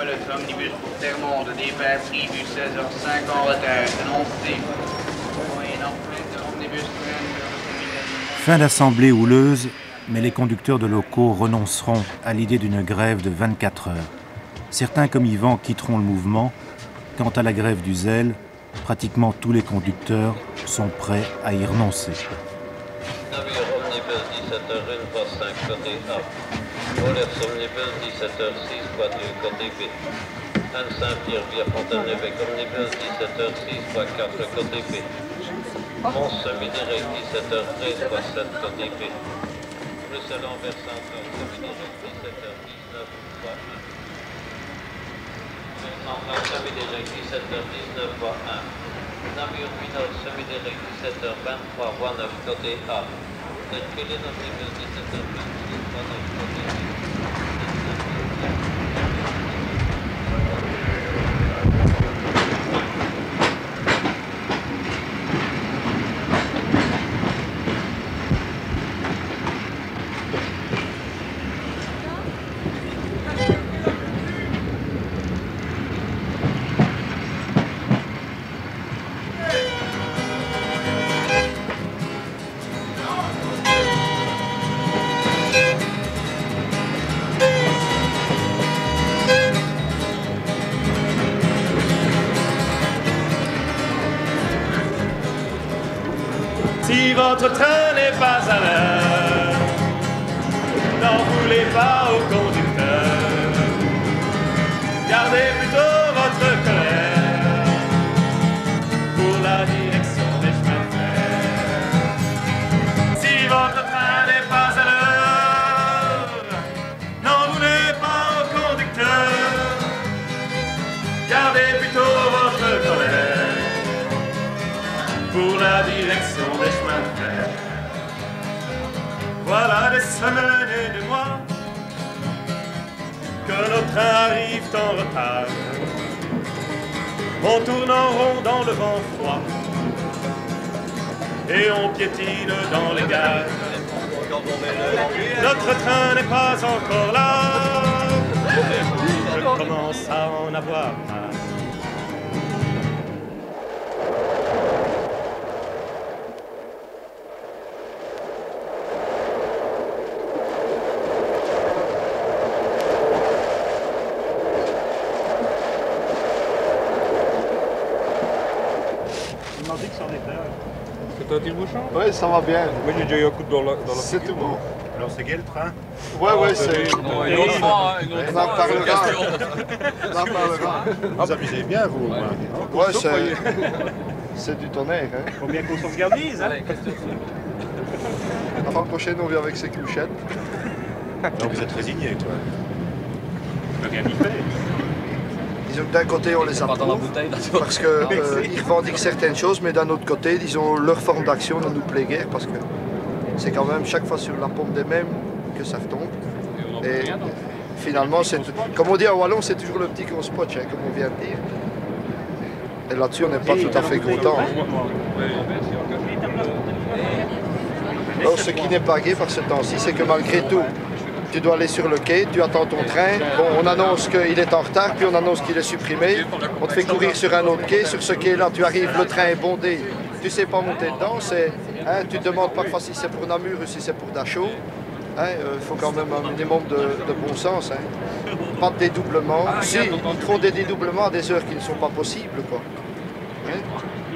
Le omnibus pour Termonde, départ prévu 16h05 en retard. Annoncé. Fin d'assemblée houleuse, mais les conducteurs de locaux renonceront à l'idée d'une grève de 24 heures. Certains, comme Yvan, quitteront le mouvement. Quant à la grève du zèle, pratiquement tous les conducteurs sont prêts à y renoncer. Navire omnibus 17h1, poste 5, côté A. Volers omnibus 17h6, voie 2, côté B. Anne Saint-Pierre via Fontaine-l'Évêque omnibus 17h6, voie 4, côté B. Mons semi-direct 17h13, voie 7, côté B. Bruxelles-Anvers Centre semi-direct 17h19, voie 1. Centre semi-direct 17h19, voie 1. Namur Minot semi-direct 17h23, voie 9, côté A. Terquelin omnibus 17h26, voie 9, côté B. Si votre train n'est pas à l'heure, n'en voulez pas au conducteur. Gardez plutôt votre colère pour la direction des chemins de fer. Si votre train n'est pas à l'heure, n'en voulez pas au conducteur. Gardez plutôt votre colère pour la direction des chemins de fer. Voilà des semaines et des mois que nos trains arrivent en retard. On tourne en rond dans le vent froid et on piétine dans les gares. Notre train n'est pas encore là. Je commence à en avoir marre. C'est un tire-bouchon? Oui, ça va bien. Moi j'ai déjà eu un coup dans la C'est tout beau. Alors c'est quel le train? Ouais, c'est... On en parlera. On en parlera. Vous amusez bien, vous, au moins. Ouais, c'est du tonnerre. Hein. Faut bien qu'on s'organise. Hein. La fois prochaine, on vient avec ses clouchettes. Donc vous êtes résigné, toi. Je peux rien y faire. Disons que d'un côté, on les approuve parce qu'ils revendiquent certaines choses, mais d'un autre côté, disons, leur forme d'action ne nous plaît guère parce que c'est quand même chaque fois sur la pompe des mêmes que ça retombe. Et finalement, comme on dit en wallon, c'est toujours le petit gros spot, hein, comme on vient de dire. Et là-dessus, on n'est pas tout à fait content. Alors, ce qui n'est pas gai par ce temps-ci, c'est que malgré tout, tu dois aller sur le quai, tu attends ton train, bon, on annonce qu'il est en retard, puis on annonce qu'il est supprimé, on te fait courir sur un autre quai, sur ce quai-là, tu arrives, le train est bondé, tu ne sais pas monter dedans, tu te demandes parfois si c'est pour Namur ou si c'est pour Dachau, faut quand même un minimum de bon sens. Hein. Pas de dédoublement, si, ils font des dédoublements à des heures qui ne sont pas possibles, quoi.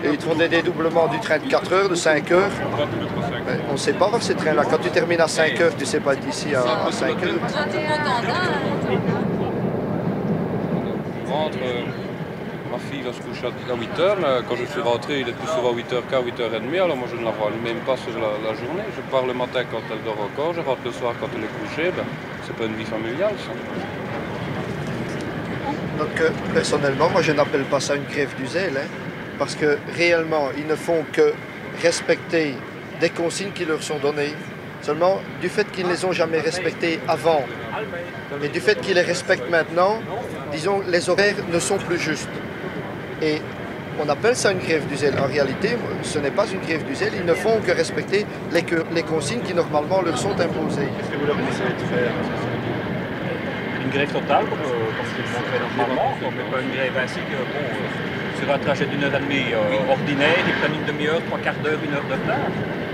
Et ils font des dédoublements du train de 4 heures, de 5 heures. On ne sait pas ces trains-là. Quand tu termines à 5 heures, tu ne sais pas être ici à 5 heures. On rentre, ma fille va se coucher à 8 heures. Quand je suis rentré, il est plus souvent 8 heures qu'à 8 heures et demie. Alors moi je ne la vois même pas sur la journée. Je pars le matin quand elle dort encore, je rentre le soir quand elle est couchée. Ben, c'est pas une vie familiale ça. Donc, personnellement, moi, je n'appelle pas ça une grève du zèle, hein, parce que réellement, ils ne font que respecter des consignes qui leur sont données. Seulement, du fait qu'ils ne les ont jamais respectées avant, et du fait qu'ils les respectent maintenant, disons, les horaires ne sont plus justes. Et on appelle ça une grève du zèle. En réalité, ce n'est pas une grève du zèle, ils ne font que respecter les consignes qui normalement leur sont imposées. Qu'est-ce que vous leur essayez de faire? Une grève totale, comme ce qu'ils font normalement, mais pas une grève ainsi que, bon, sur un trajet d'une heure et demie ordinaire, ils prennent une demi-heure, 3/4 d'heure, 1 heure de retard.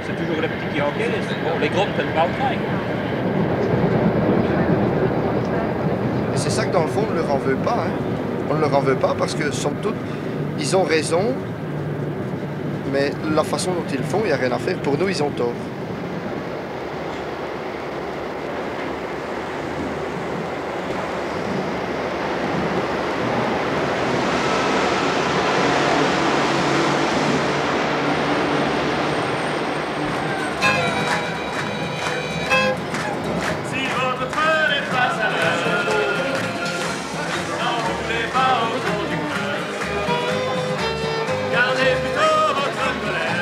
C'est toujours les petits qui encaissent. Bon, les gros ne prennent pas le train. Et c'est ça que dans le fond, on ne leur en veut pas. Hein. On ne leur en veut pas parce que, somme toute, ils ont raison, mais la façon dont ils le font, il n'y a rien à faire. Pour nous, ils ont tort.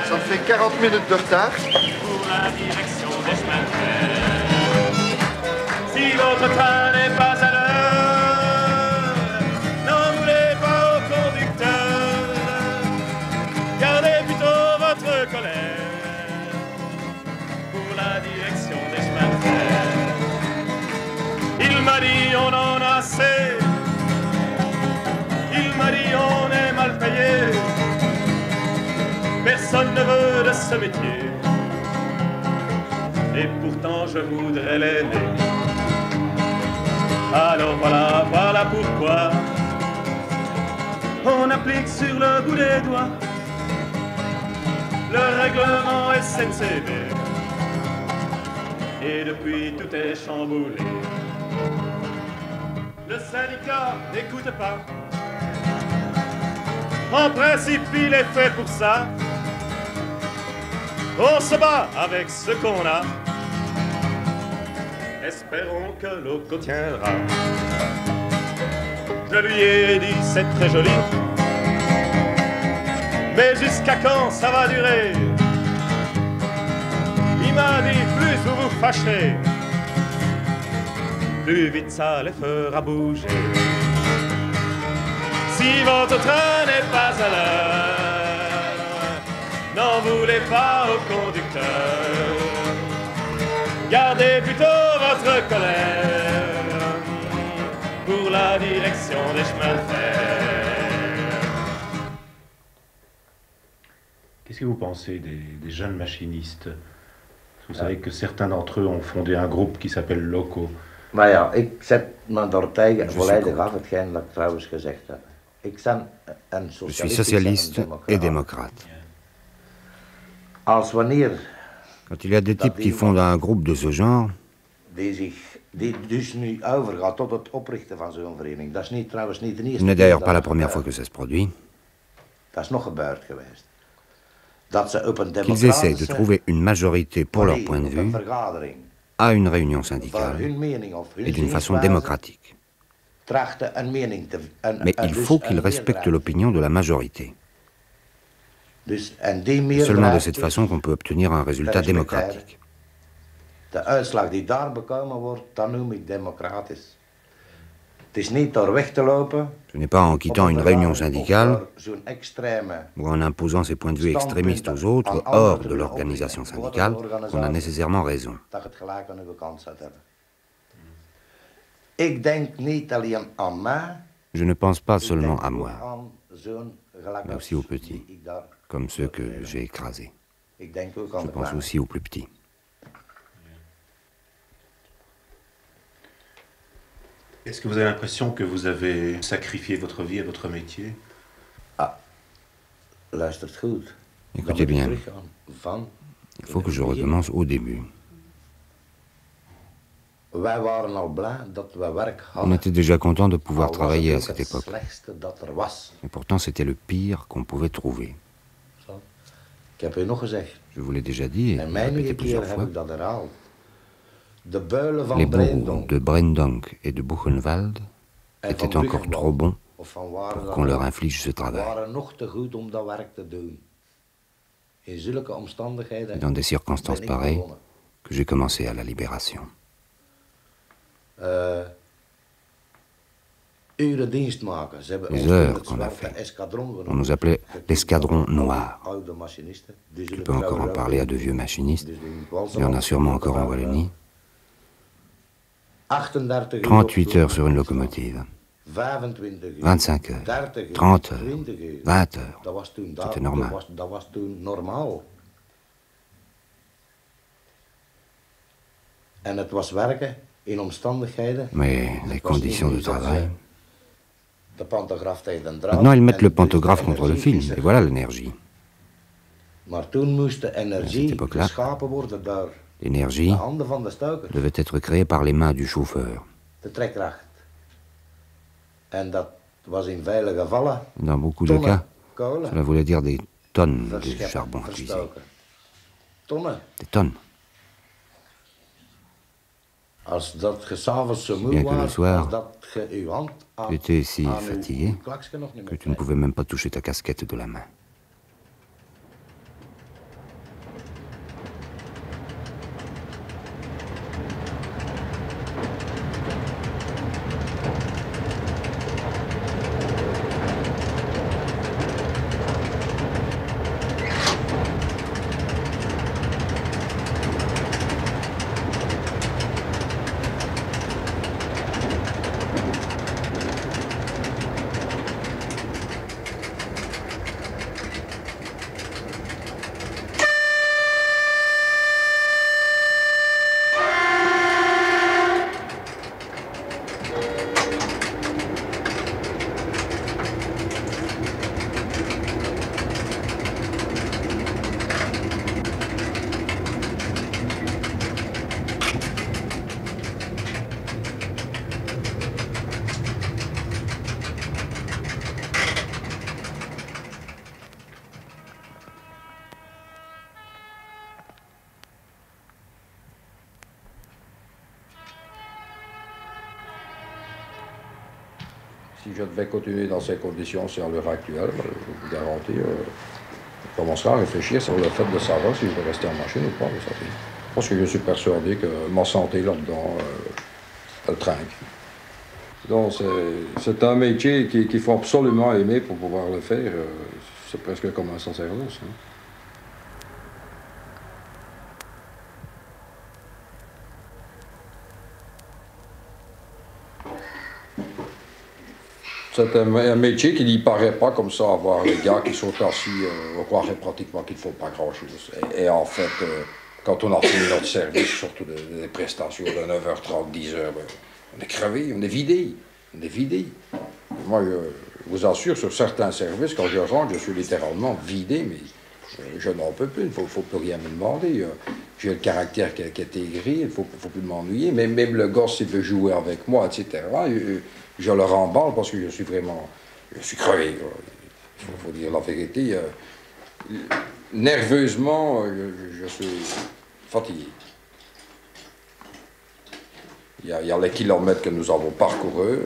Ça fait 40 minutes de retard. Pour la direction des chemins de fer. Si votre train n'est pas à l'heure, n'en voulez pas au conducteur. Gardez plutôt votre colère pour la direction des chemins de fer. Il m'a dit on en a assez. Il m'a dit on est mal payé. Personne ne veut de ce métier. Et pourtant je voudrais l'aimer. Alors voilà pourquoi on applique sur le bout des doigts le règlement SNCB. Et depuis tout est chamboulé. Le syndicat n'écoute pas. En principe il est fait pour ça. On se bat avec ce qu'on a. Espérons que l'autre tiendra. Je lui ai dit c'est très joli, mais jusqu'à quand ça va durer? Il m'a dit plus vous vous fâcherez, plus vite ça les fera bouger. Si votre train n'est pas à l'heure, n'en voulez pas au conducteur. Gardez plutôt votre colère pour la direction des chemins de fer. Qu'est-ce que vous pensez des jeunes machinistes? Vous savez que certains d'entre eux ont fondé un groupe qui s'appelle Loco. Maar ja, ik zet me daartegen volledig af hetgeen dat ik trouwens gezegd heb. Ik ben een Je suis socialiste et démocrate. Als wanneer Quand il y a des types qui fondent un groupe de ce genre, die dus nu overgaat tot het oprichten van zo'n vereniging, dat is trouwens niet de ce eerste n'est keer d'ailleurs pas la dat première fois que ça se produit, dat is nog gebeurd geweest. Dat ze op een qu'ils essaient de trouver une majorité pour leur manier, point de op een vue vergadering, à une réunion waar syndicale hun mening of hun et d'une façon zienswijze démocratique. trachten een mening te... Mais il faut qu'ils respectent l'opinion de la majorité. Dus, en die C'est meerderheid seulement de cette is façon qu'on peut obtenir un résultat respecteren. démocratique. De uitslag die daar bekomen wordt, dat noem ik democratisch. Het is niet door weg te lopen. Ce n'est pas en quittant une réunion syndicale Zo'n extreme ou en imposant ses points de vue extrémistes aux autres hors de l'organisation syndicale qu'on a nécessairement raison. dat je het gelijk aan uw kant zou hebben. Ik denk niet alleen aan mij, Je ne pense pas seulement à moi, aan zo'n gelijk mais aussi aux petits, comme ceux que j'ai écrasés. Ik denk ook aan Je de pense kleine. aussi aux plus petits. Est-ce que vous avez l'impression que vous avez sacrifié votre vie et votre métier? Luistert goed. Écoutez bien, Van, il faut que je recommence au début. wij waren al blij dat we werk On hadden. était déjà content de pouvoir Al was travailler à het ook cette het époque. slechtste dat er was. Et pourtant, c'était le pire qu'on pouvait trouver. Ik heb u nog gezegd. Je vous l'ai déjà dit et En répété menige plusieurs keer heb fois. ik dat herhaald. De beulen van Les bourreaux Breendonk de Brendonk et de Buchenwald étaient encore trop bons pour qu'on leur inflige ce travail. C'est dans des circonstances pareilles que j'ai commencé à la libération. Les heures qu'on a fait, on nous appelait l'escadron noir. Je peux encore en parler à de vieux machinistes, il y en a sûrement encore en Wallonie. 38 heures sur une locomotive, 25 heures, 30 heures, 20 heures, c'était normal. Mais les conditions de travail... Maintenant, ils mettent le pantographe contre le film, et voilà l'énergie. À cette époque-là, l'énergie devait être créée par les mains du chauffeur. Dans beaucoup de cas, cela voulait dire des tonnes de charbon fusé. Des tonnes. Bien que le soir, tu étais si fatigué que tu ne pouvais même pas toucher ta casquette de la main. Si je devais continuer dans ces conditions, c'est à l'heure actuelle, je vous garantis, je commencerai à réfléchir sur le fait de savoir si je vais rester en machine ou pas. Parce que je suis persuadé que ma santé là-dedans, elle trinque. Donc c'est un métier qu'il faut absolument aimer pour pouvoir le faire. C'est presque comme un sacerdoce. Hein. C'est un métier qui n'y paraît pas comme ça, avoir les gars qui sont assis, on croirait pratiquement qu'ils ne font pas grand-chose. Et en fait, quand on a fini notre service, surtout des prestations de 9h30, 10h, on est crevé, on est vidé. On est vidé. Moi, je vous assure, sur certains services, quand je rentre, je suis littéralement vidé, mais je n'en peux plus, il ne faut plus rien me demander. J'ai le caractère qui a été aigri, il ne faut plus m'ennuyer. Même le gosse, s'il veut jouer avec moi, etc., je le remballe parce que je suis vraiment... Je suis crevé. Il faut dire la vérité. Nerveusement, je suis fatigué. Il y a les kilomètres que nous avons parcourus.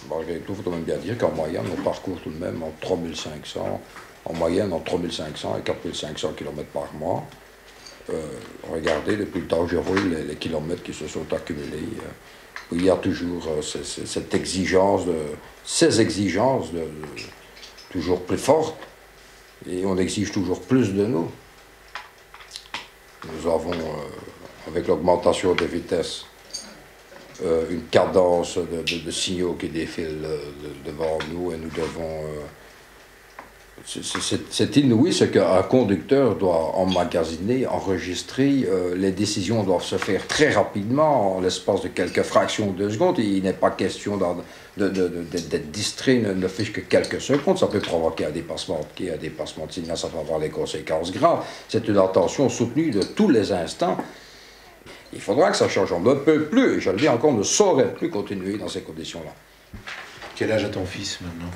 Malgré tout, il faut même bien dire qu'en moyenne, on parcourt tout de même entre 3500, en moyenne entre 3500 et 4500 km par mois. Regardez, depuis le temps que je roule, les kilomètres qui se sont accumulés. Il y a toujours cette exigence, ces exigences toujours plus fortes, et on exige toujours plus de nous. Nous avons, avec l'augmentation des vitesses, une cadence de signaux qui défilent devant nous, et nous devons... C'est inouï ce qu'un conducteur doit emmagasiner, enregistrer. Les décisions doivent se faire très rapidement, en l'espace de quelques fractions de secondes. Il n'est pas question d'être distrait, ne fût-ce que quelques secondes. Ça peut provoquer un dépassement de quai, un dépassement de signal, ça peut avoir des conséquences graves. C'est une attention soutenue de tous les instants. Il faudra que ça change. On ne peut plus, et je le dis encore, on ne saurait plus continuer dans ces conditions-là. Quel âge a ton fils maintenant?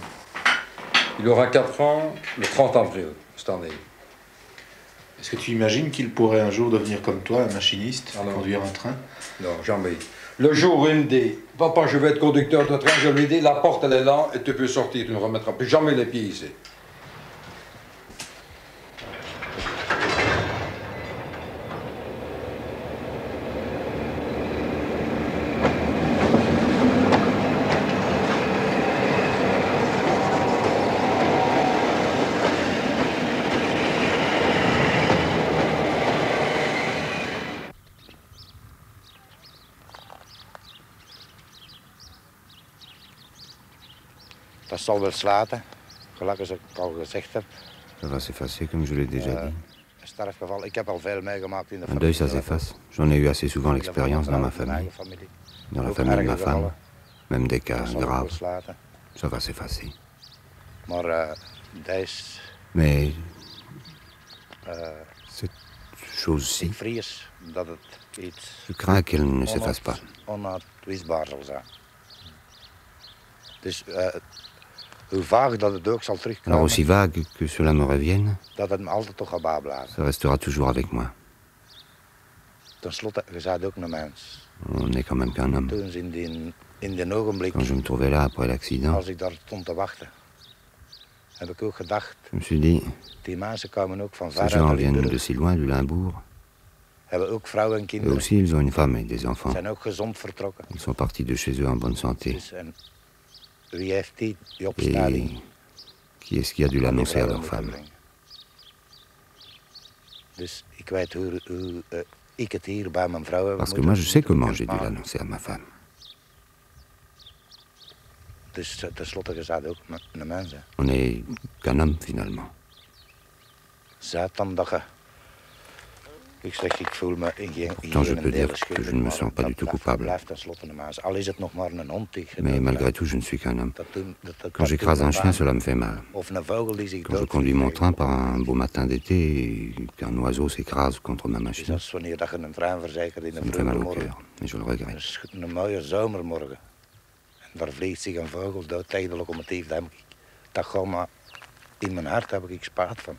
Il aura 4 ans le 30 avril, cette année. Est-ce que tu imagines qu'il pourrait un jour devenir comme toi, un machiniste, conduire un train? Non, jamais. Le jour où il me dit, papa, je vais être conducteur de train, je lui dis, la porte, elle est là et tu peux sortir, tu ne remettras plus jamais les pieds ici. Dat zal wel slaten, gelijk als ik al gezegd heb. Ça va s'effacer, comme je l'ai déjà dit. Een sterfgeval, ik heb al veel meegemaakt in de Un deuil, ça s'efface. J'en ai eu assez souvent l'expérience dans ma famille, dans la famille de ma femme. Même des cas graves, ça va s'effacer. Mais cette chose-ci, je crains qu'elle ne s'efface pas. Onuitwisbaar zal zijn. Dus hoe vaag dat het ook zal terugkomen. Alors aussi vague que cela me revienne, Dat het me altijd toch gaat bijblijven. ça restera toujours avec moi. Ten slotte, je bent ook een mens. On n'est quand même qu'un homme. Toen ze in den ogenblik, Quand je me trouvais là après l'accident, als ik daar stond te wachten, heb ik ook gedacht, je me suis dit, die mensen komen ook van ces ver gens uit de viennent de Limburg. si loin, du Limbourg. Hebben ook vrouwen en Eux kinderen. aussi, ils ont une femme et des enfants. Zijn ook gezond vertrokken. Ils sont partis de chez eux en bonne santé. Dus, en wie heeft die opstading? Et qui est-ce qui a dû l'annoncer à leur femme? Dus ik weet hoe ik het hier bij mijn vrouw heb. Parce que moi, je sais comment j'ai dû l'annoncer à ma femme. Dus tenslotte gezegd ook een mens. On n'est qu'un homme, finalement. Zij dan dat je... Ik zeg, ik voel me in geen Pourtant, je peux dire que je ne me sens pas du tout coupable. Blijft tenslotte een mens. Al is het nog maar een hond. Mais malgré tout, je ne suis qu'un homme. Quand j'écrase un chien, cela me fait mal. Quand je conduis mon train par un beau matin d'été et qu'un oiseau s'écrase contre ma machine, Dat is wanneer je een trein verzekert in ça een me fait mal vroege au morgen. cœur. Et je le regrette. Een mooie zomermorgen. En daar vliegt zich een vogel dood tegen de locomotief. Dat gaat maar in mijn hart heb ik spaat van.